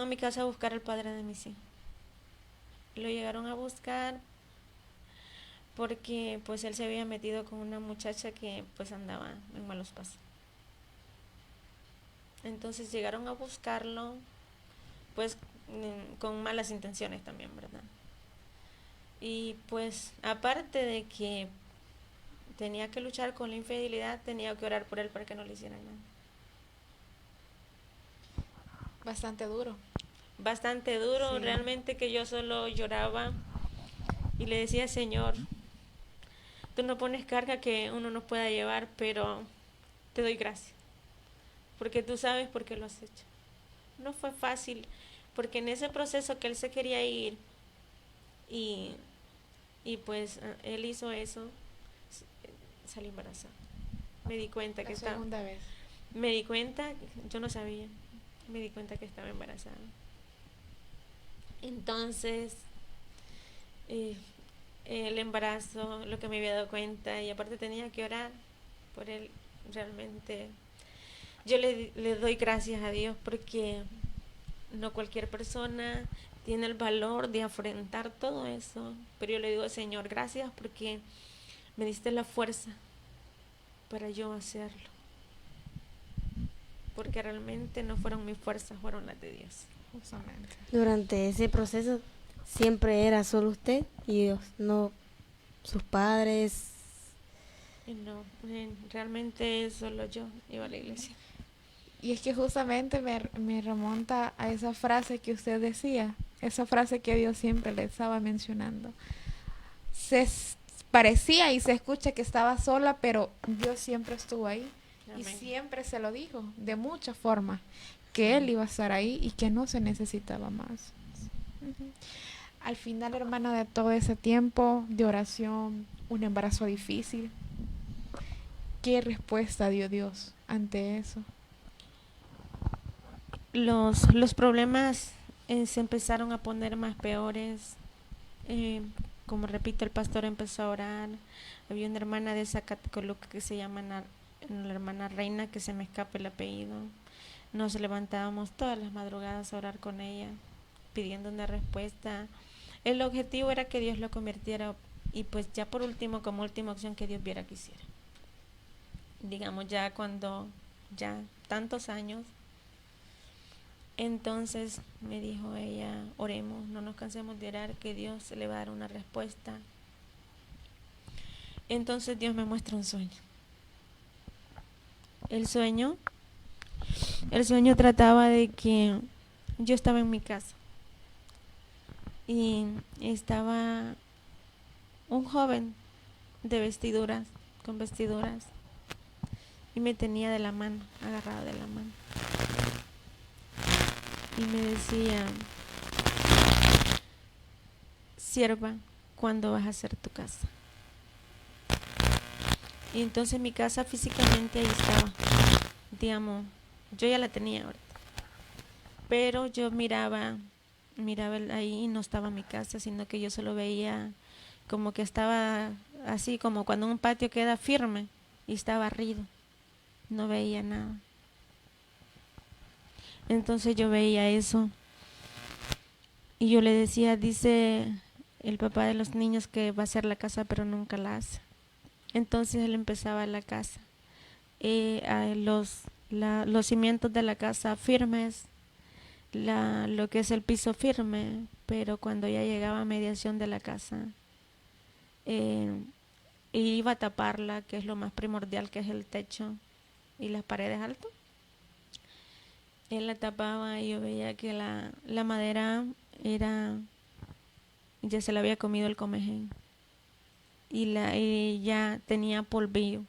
Speaker 4: a mi casa a buscar al padre de mis hijos. Lo llegaron a buscar porque pues él se había metido con una muchacha que pues andaba en malos pasos. Entonces llegaron a buscarlo pues con malas intenciones también, ¿verdad? Y pues aparte de que tenía que luchar con la infidelidad, tenía que orar por él para que no le hicieran nada.
Speaker 2: Bastante duro.
Speaker 4: Bastante duro,
Speaker 2: Sí.
Speaker 4: realmente, que yo solo lloraba y le decía, Señor, tú no pones carga que uno no pueda llevar, pero te doy gracias, porque tú sabes por qué lo has hecho. No fue fácil, porque en ese proceso que él se quería ir y, y pues él hizo eso, salí embarazada. Me di cuenta que
Speaker 2: La
Speaker 4: estaba,
Speaker 2: segunda vez.
Speaker 4: me di cuenta, yo no sabía, me di cuenta que estaba embarazada. Entonces, eh, el embarazo, lo que me había dado cuenta, y aparte tenía que orar por él, realmente. Yo le doy gracias a Dios porque no cualquier persona tiene el valor de afrontar todo eso, pero yo le digo, Señor, gracias porque me diste la fuerza para yo hacerlo, porque realmente no fueron mis fuerzas, fueron las de Dios.
Speaker 2: Justamente.
Speaker 3: Durante ese proceso siempre era solo usted y Dios, no sus padres.
Speaker 4: Y no, realmente solo yo iba a la iglesia.
Speaker 2: Y es que justamente me remonta a esa frase que usted decía, esa frase que Dios siempre le estaba mencionando. Parecía y se escucha que estaba sola, pero Dios siempre estuvo ahí. Y
Speaker 4: Amén.
Speaker 2: siempre se lo dijo, de muchas formas, que Él iba a estar ahí y que no se necesitaba más. Ujú. Al final, hermana, de todo ese tiempo de oración, un embarazo difícil, ¿qué respuesta dio Dios ante eso?
Speaker 4: Los problemas se empezaron a poner más peores. Como repito, el pastor empezó a orar. Había una hermana de Zacatecoluca que se llama la hermana Reina, que se me escapa el apellido. Nos levantábamos todas las madrugadas a orar con ella, pidiendo una respuesta. El objetivo era que Dios lo convirtiera, y pues ya por último, como última opción, que Dios viera que hiciera. Digamos, ya cuando ya tantos años, entonces me dijo ella, oremos, no nos cansemos de orar, que Dios le va a dar una respuesta. Entonces Dios me muestra un sueño. El sueño trataba de que yo estaba en mi casa y estaba un joven de vestiduras, con vestiduras, y me tenía de la mano, agarrado de la mano. Y me decía, sierva, ¿cuándo vas a hacer tu casa? Y entonces mi casa físicamente ahí estaba, digamos, yo ya la tenía ahorita, pero yo miraba ahí y no estaba mi casa, sino que yo solo veía como que estaba así, como cuando un patio queda firme y está barrido, no veía nada. Entonces yo veía eso y yo le decía, dice el papá de los niños que va a hacer la casa pero nunca la hace. Entonces él empezaba la casa, los cimientos de la casa firmes, lo que es el piso firme, pero cuando ya llegaba a mediación de la casa, iba a taparla, que es lo más primordial, que es el techo y las paredes altas. Él la tapaba y yo veía que la madera ya se la había comido el comején y ya tenía polvillo.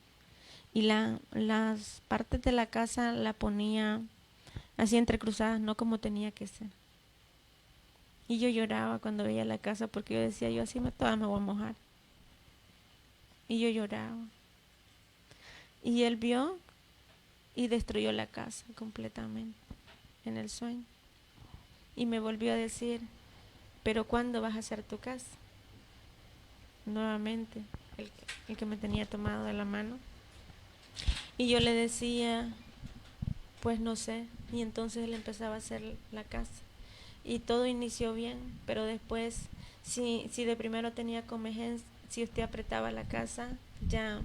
Speaker 4: Y las partes de la casa la ponía así entrecruzadas, no como tenía que ser. Y yo lloraba cuando veía la casa porque yo decía, yo así toda me voy a mojar. Y yo lloraba. Y él vio y destruyó la casa completamente en el sueño. Y me volvió a decir, pero ¿cuándo vas a hacer tu casa? Nuevamente, el que me tenía tomado de la mano. Y yo le decía, pues no sé. Y entonces él empezaba a hacer la casa. Y todo inició bien, pero después, si de primero tenía comején, si usted apretaba la casa, ya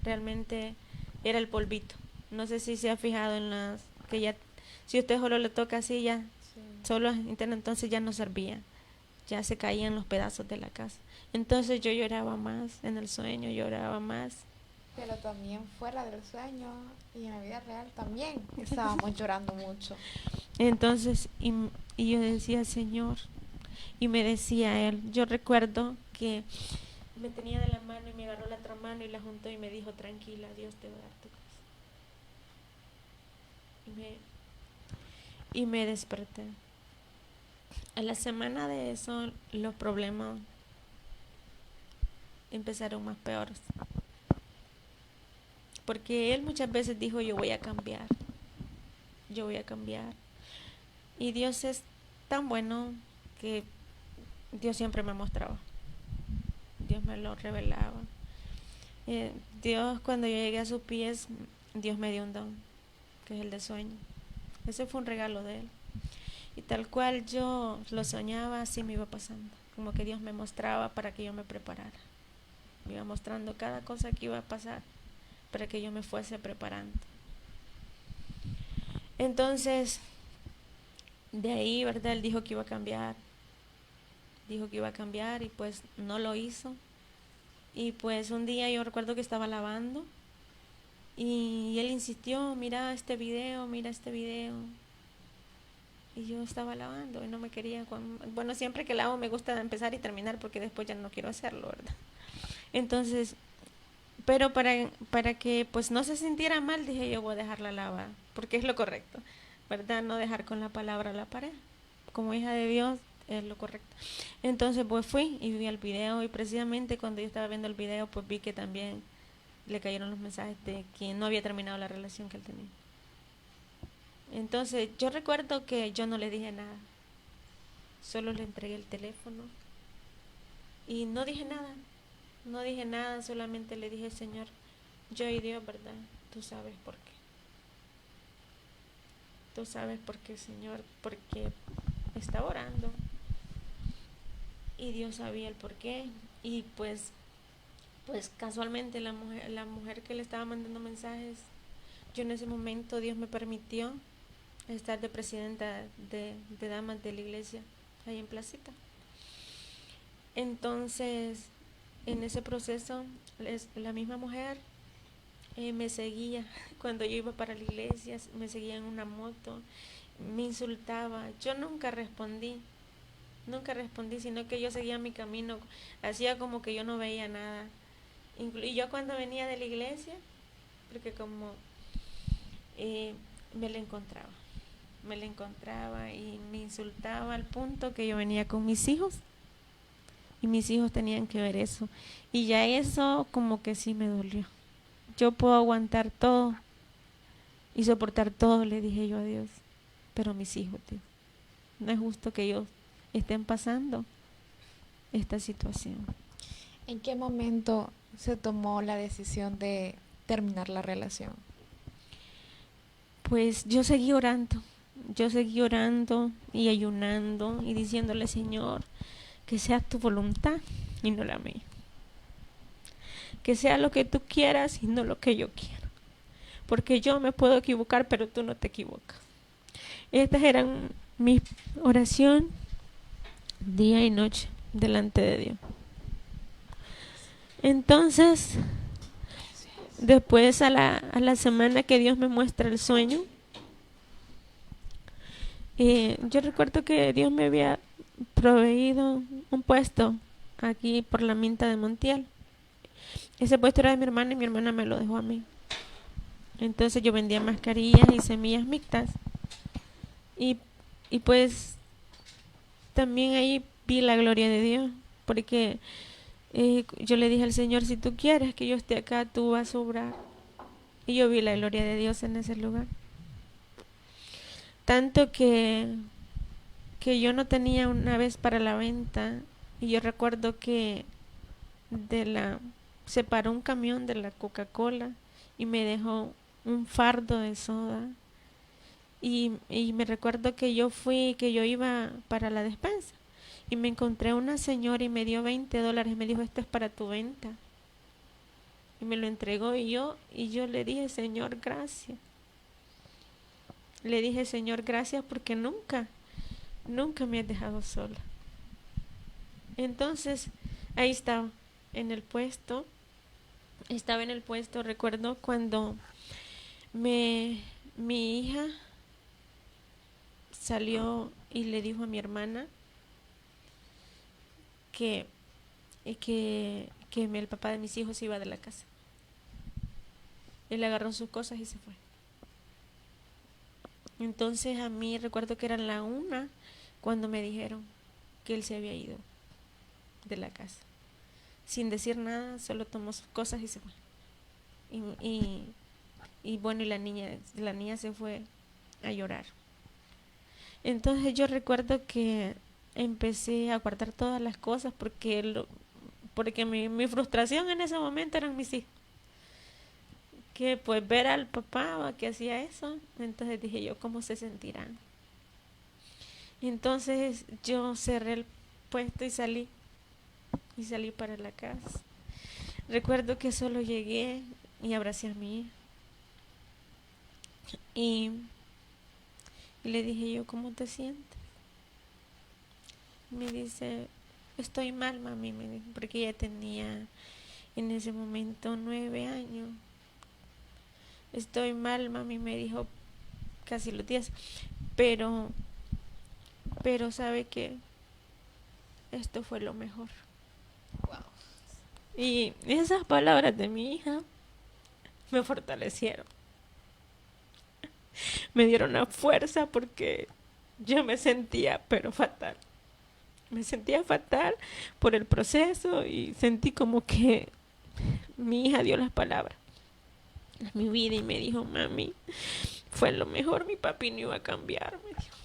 Speaker 4: realmente era el polvito. No sé si se ha fijado en que ya, si usted solo le toca así, ya, sí, solo interno, entonces ya no servía. Ya se caían los pedazos de la casa. Entonces yo lloraba más en el sueño, lloraba más.
Speaker 2: Pero también fuera del sueño y en la vida real también estábamos llorando mucho.
Speaker 4: Entonces, y yo decía, Señor, y me decía él, yo recuerdo que me tenía de la mano y me agarró la otra mano y la juntó y me dijo, tranquila, Dios te va a dar tu casa. Y me desperté. A la semana de eso, los problemas empezaron más peores. Porque él muchas veces dijo, yo voy a cambiar. Yo voy a cambiar. Y Dios es tan bueno que Dios siempre me mostraba. Dios me lo revelaba. Dios, cuando yo llegué a sus pies, Dios me dio un don, que es el de sueño. Ese fue un regalo de él. Y tal cual yo lo soñaba, así me iba pasando. Como que Dios me mostraba para que yo me preparara. Me iba mostrando cada cosa que iba a pasar para que yo me fuese preparando. Entonces, de ahí, ¿verdad? Él dijo que iba a cambiar. Dijo que iba a cambiar y pues no lo hizo. Y pues un día yo recuerdo que estaba lavando y él insistió, mira este video. Y yo estaba lavando y no me quería. Bueno, siempre que lavo me gusta empezar y terminar porque después ya no quiero hacerlo, ¿verdad? Entonces, pero para que pues no se sintiera mal, dije yo voy a dejarla lavar, porque es lo correcto, ¿verdad? No dejar con la palabra a la pared. Como hija de Dios es lo correcto. Entonces pues fui y vi el video y precisamente cuando yo estaba viendo el video pues vi que también le cayeron los mensajes de que no había terminado la relación que él tenía. Entonces yo recuerdo que yo no le dije nada, solo le entregué el teléfono y no dije nada, solamente le dije, Señor, yo y Dios, ¿verdad? Tú sabes por qué. Tú sabes por qué, Señor, porque estaba orando y Dios sabía el por qué. Y pues casualmente la mujer que le estaba mandando mensajes, yo en ese momento Dios me permitió estar de presidenta de damas de la iglesia ahí en Placita. Entonces en ese proceso la misma mujer me seguía cuando yo iba para la iglesia, me seguía en una moto, me insultaba. Yo nunca respondí, sino que yo seguía mi camino, hacía como que yo no veía nada. Y yo cuando venía de la iglesia, porque como me la encontraba y me insultaba al punto que yo venía con mis hijos y mis hijos tenían que ver eso, y ya eso como que sí me dolió. Yo puedo aguantar todo y soportar todo, le dije yo a Dios, pero mis hijos, Dios, no es justo que ellos estén pasando esta situación.
Speaker 2: ¿En qué momento se tomó la decisión de terminar la relación?
Speaker 4: Pues yo seguí orando yo seguí orando y ayunando y diciéndole, Señor, que sea tu voluntad y no la mía. Que sea lo que tú quieras y no lo que yo quiero. Porque yo me puedo equivocar, pero tú no te equivocas. Estas eran mi oración día y noche delante de Dios. Entonces, después a la semana que Dios me muestra el sueño, yo recuerdo que Dios me había proveído un puesto aquí por la Minta de Montiel. Ese puesto era de mi hermana y mi hermana me lo dejó a mí. Entonces yo vendía mascarillas y semillas mixtas. Y pues también ahí vi la gloria de Dios, porque yo le dije al Señor, si tú quieres que yo esté acá, tú vas a obrar. Y yo vi la gloria de Dios en ese lugar. Tanto que yo no tenía una vez para la venta, y yo recuerdo que se paró un camión de la Coca-Cola y me dejó un fardo de soda. Y me recuerdo que yo iba para la despensa y me encontré una señora y me dio $20. Me dijo, esto es para tu venta. Y me lo entregó y yo le dije, Señor, gracias. Le dije, Señor, gracias porque nunca me has dejado sola. Entonces, ahí estaba en el puesto. Recuerdo cuando mi hija salió y le dijo a mi hermana que el papá de mis hijos iba de la casa. Él agarró sus cosas y se fue. Entonces a mí recuerdo que eran la 1 cuando me dijeron que él se había ido de la casa. Sin decir nada, solo tomó sus cosas y se fue. Y bueno, y la niña se fue a llorar. Entonces yo recuerdo que empecé a guardar todas las cosas porque mi frustración en ese momento eran mis hijos. Que pues ver al papá que hacía eso, entonces dije yo, ¿cómo se sentirán? Entonces yo cerré el puesto y salí para la casa. Recuerdo que solo llegué y abracé a mi hija y le dije yo, ¿cómo te sientes? Me dice, estoy mal, mami, me dijo, porque ella tenía en ese momento 9 años. Estoy mal, mami, me dijo casi los días, pero sabe que esto fue lo mejor.
Speaker 2: Wow.
Speaker 4: Y esas palabras de mi hija me fortalecieron. Me dieron una fuerza porque yo me sentía, pero fatal. Me sentía fatal por el proceso y sentí como que mi hija dio las palabras a mi vida y me dijo, mami, fue lo mejor, mi papi no iba a cambiar, me dijo.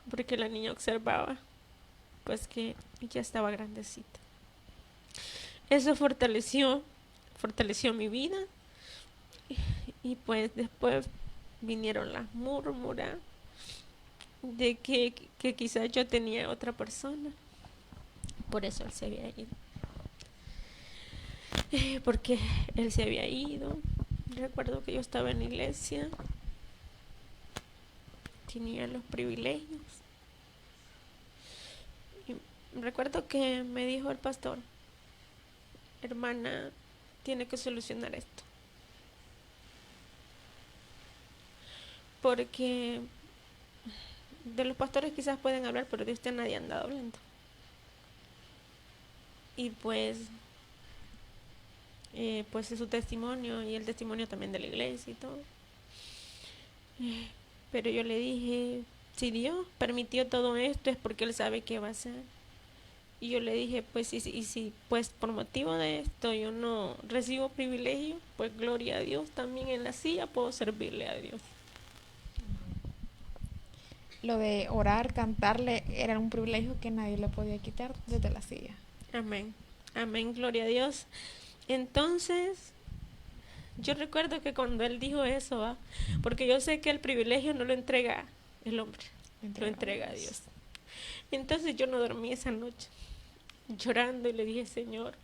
Speaker 4: Porque la niña observaba, pues que ya estaba grandecita. Eso fortaleció mi vida y pues después vinieron las murmuras de que quizás yo tenía otra persona. Por eso él se había ido. Porque él se había ido. Recuerdo que yo estaba en la iglesia. Tenía los privilegios. Y recuerdo que me dijo el pastor, hermana, tiene que solucionar esto. Porque de los pastores quizás pueden hablar, pero de usted nadie ha andado hablando. Y pues es su testimonio y el testimonio también de la iglesia y todo. Pero yo le dije, si Dios permitió todo esto es porque Él sabe qué va a hacer. Y yo le dije, pues si pues por motivo de esto yo no recibo privilegio, pues gloria a Dios, también en la silla puedo servirle a Dios.
Speaker 2: Lo de orar, cantarle, era un privilegio que nadie le podía quitar desde la silla.
Speaker 4: Amén, amén, gloria a Dios. Entonces,
Speaker 5: Yo recuerdo que cuando él dijo eso, ¿va? Porque yo sé que el privilegio no lo entrega el hombre, lo entrega a Dios. Entonces yo no dormí esa noche, llorando, y le dije, Señor,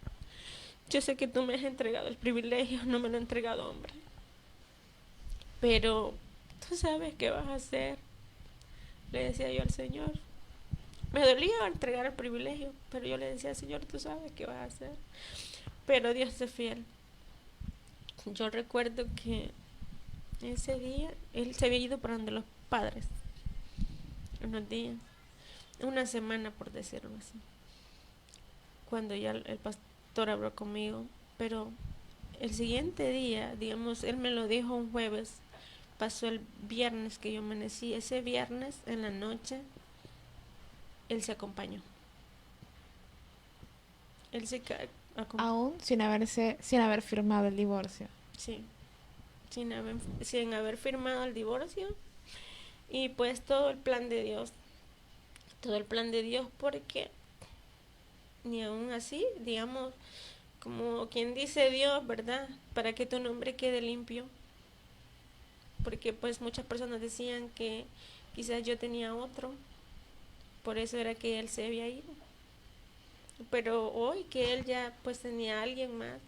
Speaker 5: yo sé que tú me has entregado el privilegio, no me lo ha entregado hombre. Pero tú sabes qué vas a hacer, le decía yo al Señor. Me dolía entregar el privilegio, pero yo le decía, Señor, tú sabes qué vas a hacer. Pero Dios es fiel. Yo recuerdo que ese día él se había ido para donde los padres, unos días, una semana por decirlo así, cuando ya el pastor habló conmigo. Pero el siguiente día, digamos, él me lo dijo un jueves, pasó el viernes que yo amanecí. Ese viernes en la noche él se acompañó. Él se acompañó.
Speaker 2: Aún sin haber firmado el divorcio.
Speaker 5: Sí, sin haber firmado el divorcio. Y pues todo el plan de Dios, porque ni aún así, digamos, como quien dice Dios, ¿verdad? Para que tu nombre quede limpio. Porque pues muchas personas decían que quizás yo tenía otro, por eso era que él se había ido. Pero hoy que él ya pues tenía a alguien más,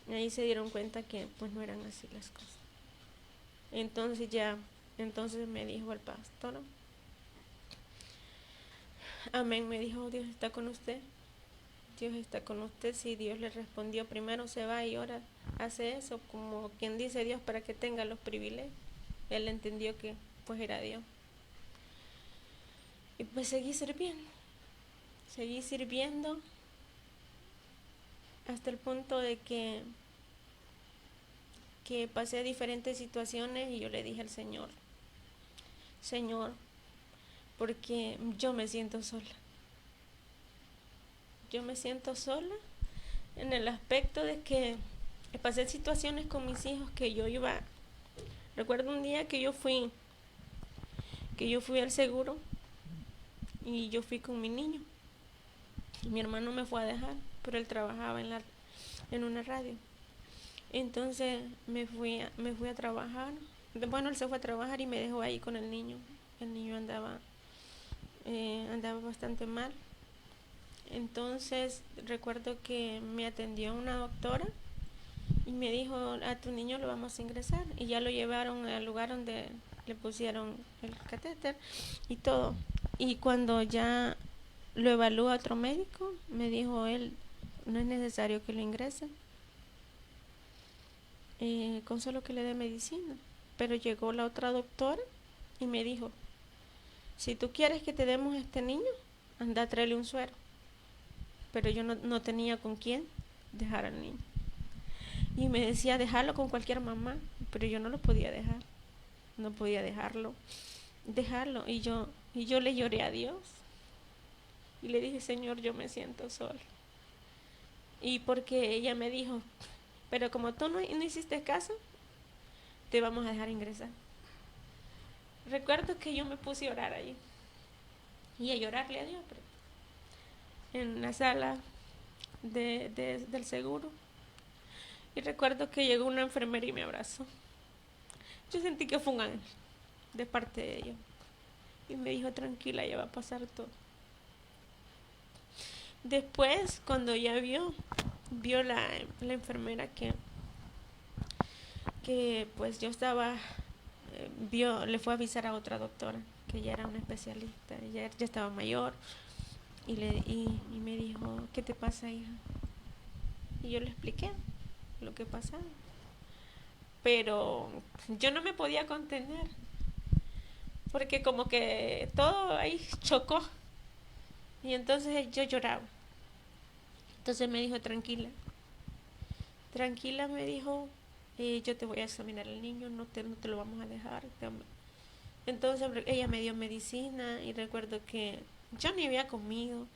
Speaker 5: ahí se dieron cuenta que pues no eran así las cosas. Entonces me dijo el pastor, amén, me dijo, Dios está con usted. Dios está con usted. Si Dios le respondió primero, se va y ahora hace eso, como quien dice Dios, para que tenga los privilegios. Él entendió que pues era Dios. Y pues seguí sirviendo hasta el punto de que pasé diferentes situaciones, y yo le dije al Señor, porque yo me siento sola. Yo me siento sola en el aspecto de que pasé situaciones con mis hijos que yo iba. Recuerdo un día que yo fui al seguro y yo fui con mi niño. Mi hermano me fue a dejar, pero él trabajaba en una radio. Entonces me fui a trabajar. Bueno, él se fue a trabajar y me dejó ahí con el niño. El niño andaba bastante mal. Entonces recuerdo que me atendió una doctora y me dijo, a tu niño lo vamos a ingresar. Y ya lo llevaron al lugar donde le pusieron el catéter y todo. Y cuando ya lo evalúa otro médico, me dijo él, no es necesario que lo ingresen, con solo que le dé medicina. Pero llegó la otra doctora y me dijo, si tú quieres que te demos a este niño, anda a traerle un suero. Pero yo no tenía con quién dejar al niño. Y me decía, dejarlo con cualquier mamá, pero yo no lo podía dejar. No podía dejarlo. Y yo le lloré a Dios. Y le dije, Señor, yo me siento sola. Y porque ella me dijo, pero como tú no hiciste caso, te vamos a dejar ingresar. Recuerdo que yo me puse a orar allí. Y a llorarle a Dios, en la sala del seguro. Y recuerdo que llegó una enfermera y me abrazó. Yo sentí que fue un ángel de parte de ella. Y me dijo, tranquila, ya va a pasar todo. Después, cuando ya vio la enfermera que pues yo estaba, le fue a avisar a otra doctora, que ya era una especialista, ya estaba mayor, y me dijo, ¿qué te pasa, hija? Y yo le expliqué lo que pasaba. Pero yo no me podía contener, porque como que todo ahí chocó. Y entonces yo lloraba. Entonces me dijo, tranquila, me dijo, yo te voy a examinar al niño, no te lo vamos a dejar. Entonces ella me dio medicina, y recuerdo que yo ni había comido,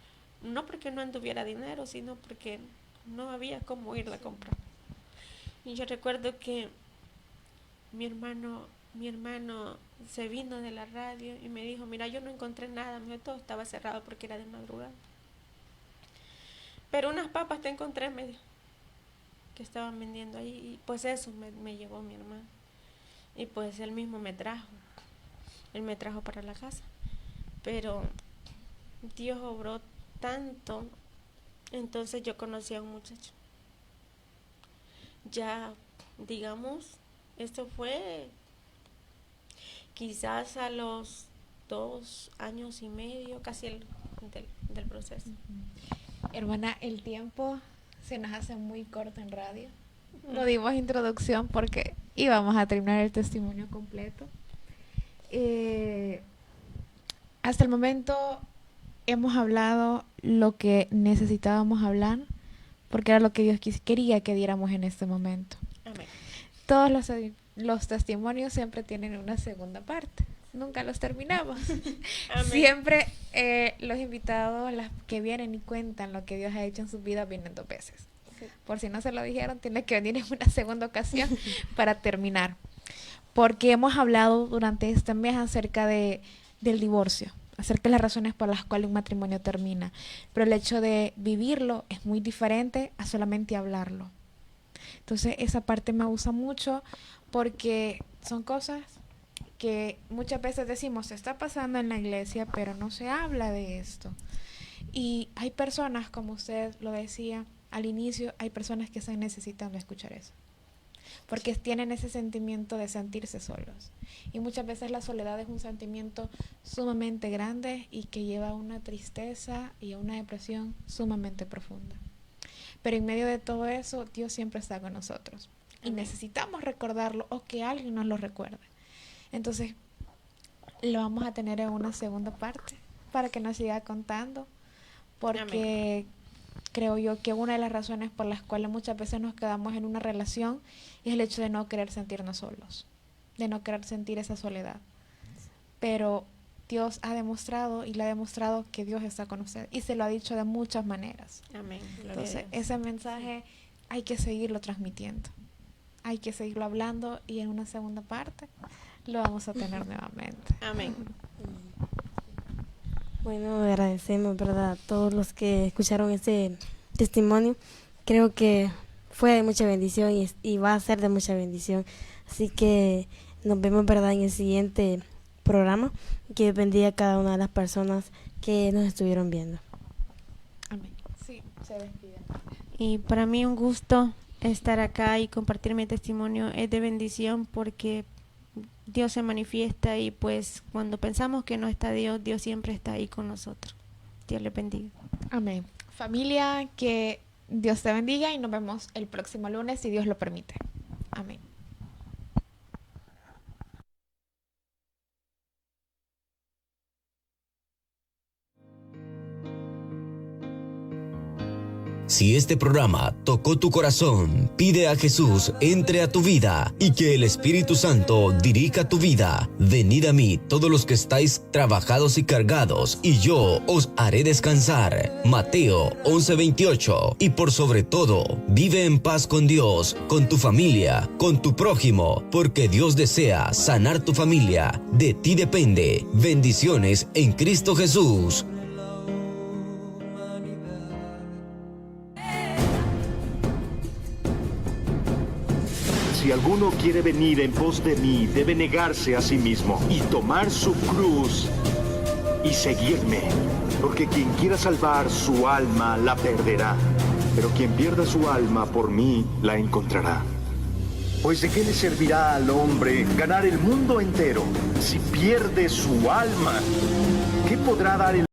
Speaker 5: no porque no anduviera dinero, sino porque no había cómo irla a comprar. Y yo recuerdo que mi hermano se vino de la radio y me dijo, mira, yo no encontré nada, todo estaba cerrado porque era de madrugada. Pero unas papas te encontré, me dijo, que estaban vendiendo ahí. Y pues eso me llevó mi hermano. Y pues él mismo me trajo. Él me trajo para la casa. Pero Dios obró tanto. Entonces yo conocí a un muchacho. Ya, digamos, esto fue quizás a los 2 años y medio, casi del proceso.
Speaker 2: Hermana, el tiempo se nos hace muy corto en radio. No dimos introducción porque íbamos a terminar el testimonio completo. Hasta el momento hemos hablado lo que necesitábamos hablar, porque era lo que Dios quería que diéramos en este momento.
Speaker 5: Amén.
Speaker 2: Todos los testimonios siempre tienen una segunda parte. Nunca los terminamos. Siempre los invitados, las que vienen y cuentan lo que Dios ha hecho en sus vidas, vienen 2 veces. Sí. Por si no se lo dijeron, tiene que venir en una segunda ocasión para terminar. Porque hemos hablado durante este mes acerca del divorcio, acerca de las razones por las cuales un matrimonio termina. Pero el hecho de vivirlo es muy diferente a solamente hablarlo. Entonces esa parte me gusta mucho porque son cosas que muchas veces decimos, se está pasando en la iglesia, pero no se habla de esto. Y hay personas, como usted lo decía al inicio, hay personas que están necesitando escuchar eso. Porque tienen ese sentimiento de sentirse solos. Y muchas veces la soledad es un sentimiento sumamente grande y que lleva a una tristeza y a una depresión sumamente profunda. Pero en medio de todo eso, Dios siempre está con nosotros. Y necesitamos recordarlo o que alguien nos lo recuerde. Entonces, lo vamos a tener en una segunda parte para que nos siga contando. Porque creo yo que una de las razones por las cuales muchas veces nos quedamos en una relación es el hecho de no querer sentirnos solos, de no querer sentir esa soledad. Pero Dios ha demostrado y le ha demostrado que Dios está con usted y se lo ha dicho de muchas maneras.
Speaker 5: Amén.
Speaker 2: Entonces, ese mensaje hay que seguirlo transmitiendo, hay que seguirlo hablando y en una segunda parte lo vamos a tener nuevamente.
Speaker 5: Amén.
Speaker 3: Bueno, agradecemos, ¿verdad?, a todos los que escucharon este testimonio. Creo que fue de mucha bendición y va a ser de mucha bendición. Así que nos vemos, ¿verdad?, en el siguiente programa. Que bendiga a cada una de las personas que nos estuvieron viendo.
Speaker 2: Amén. Sí, se despide.
Speaker 5: Y para mí un gusto estar acá y compartir mi testimonio. Es de bendición porque Dios se manifiesta y pues cuando pensamos que no está Dios, Dios siempre está ahí con nosotros. Dios les bendiga.
Speaker 2: Amén. Familia, que Dios te bendiga y nos vemos el próximo lunes si Dios lo permite. Amén.
Speaker 1: Si este programa tocó tu corazón, pide a Jesús entre a tu vida y que el Espíritu Santo dirija tu vida. Venid a mí todos los que estáis trabajados y cargados, y yo os haré descansar. Mateo 11:28. Y por sobre todo, vive en paz con Dios, con tu familia, con tu prójimo, porque Dios desea sanar tu familia. De ti depende. Bendiciones en Cristo Jesús.
Speaker 6: Si alguno quiere venir en pos de mí, debe negarse a sí mismo y tomar su cruz y seguirme. Porque quien quiera salvar su alma, la perderá. Pero quien pierda su alma por mí, la encontrará. Pues ¿de qué le servirá al hombre ganar el mundo entero si pierde su alma? ¿Qué podrá dar el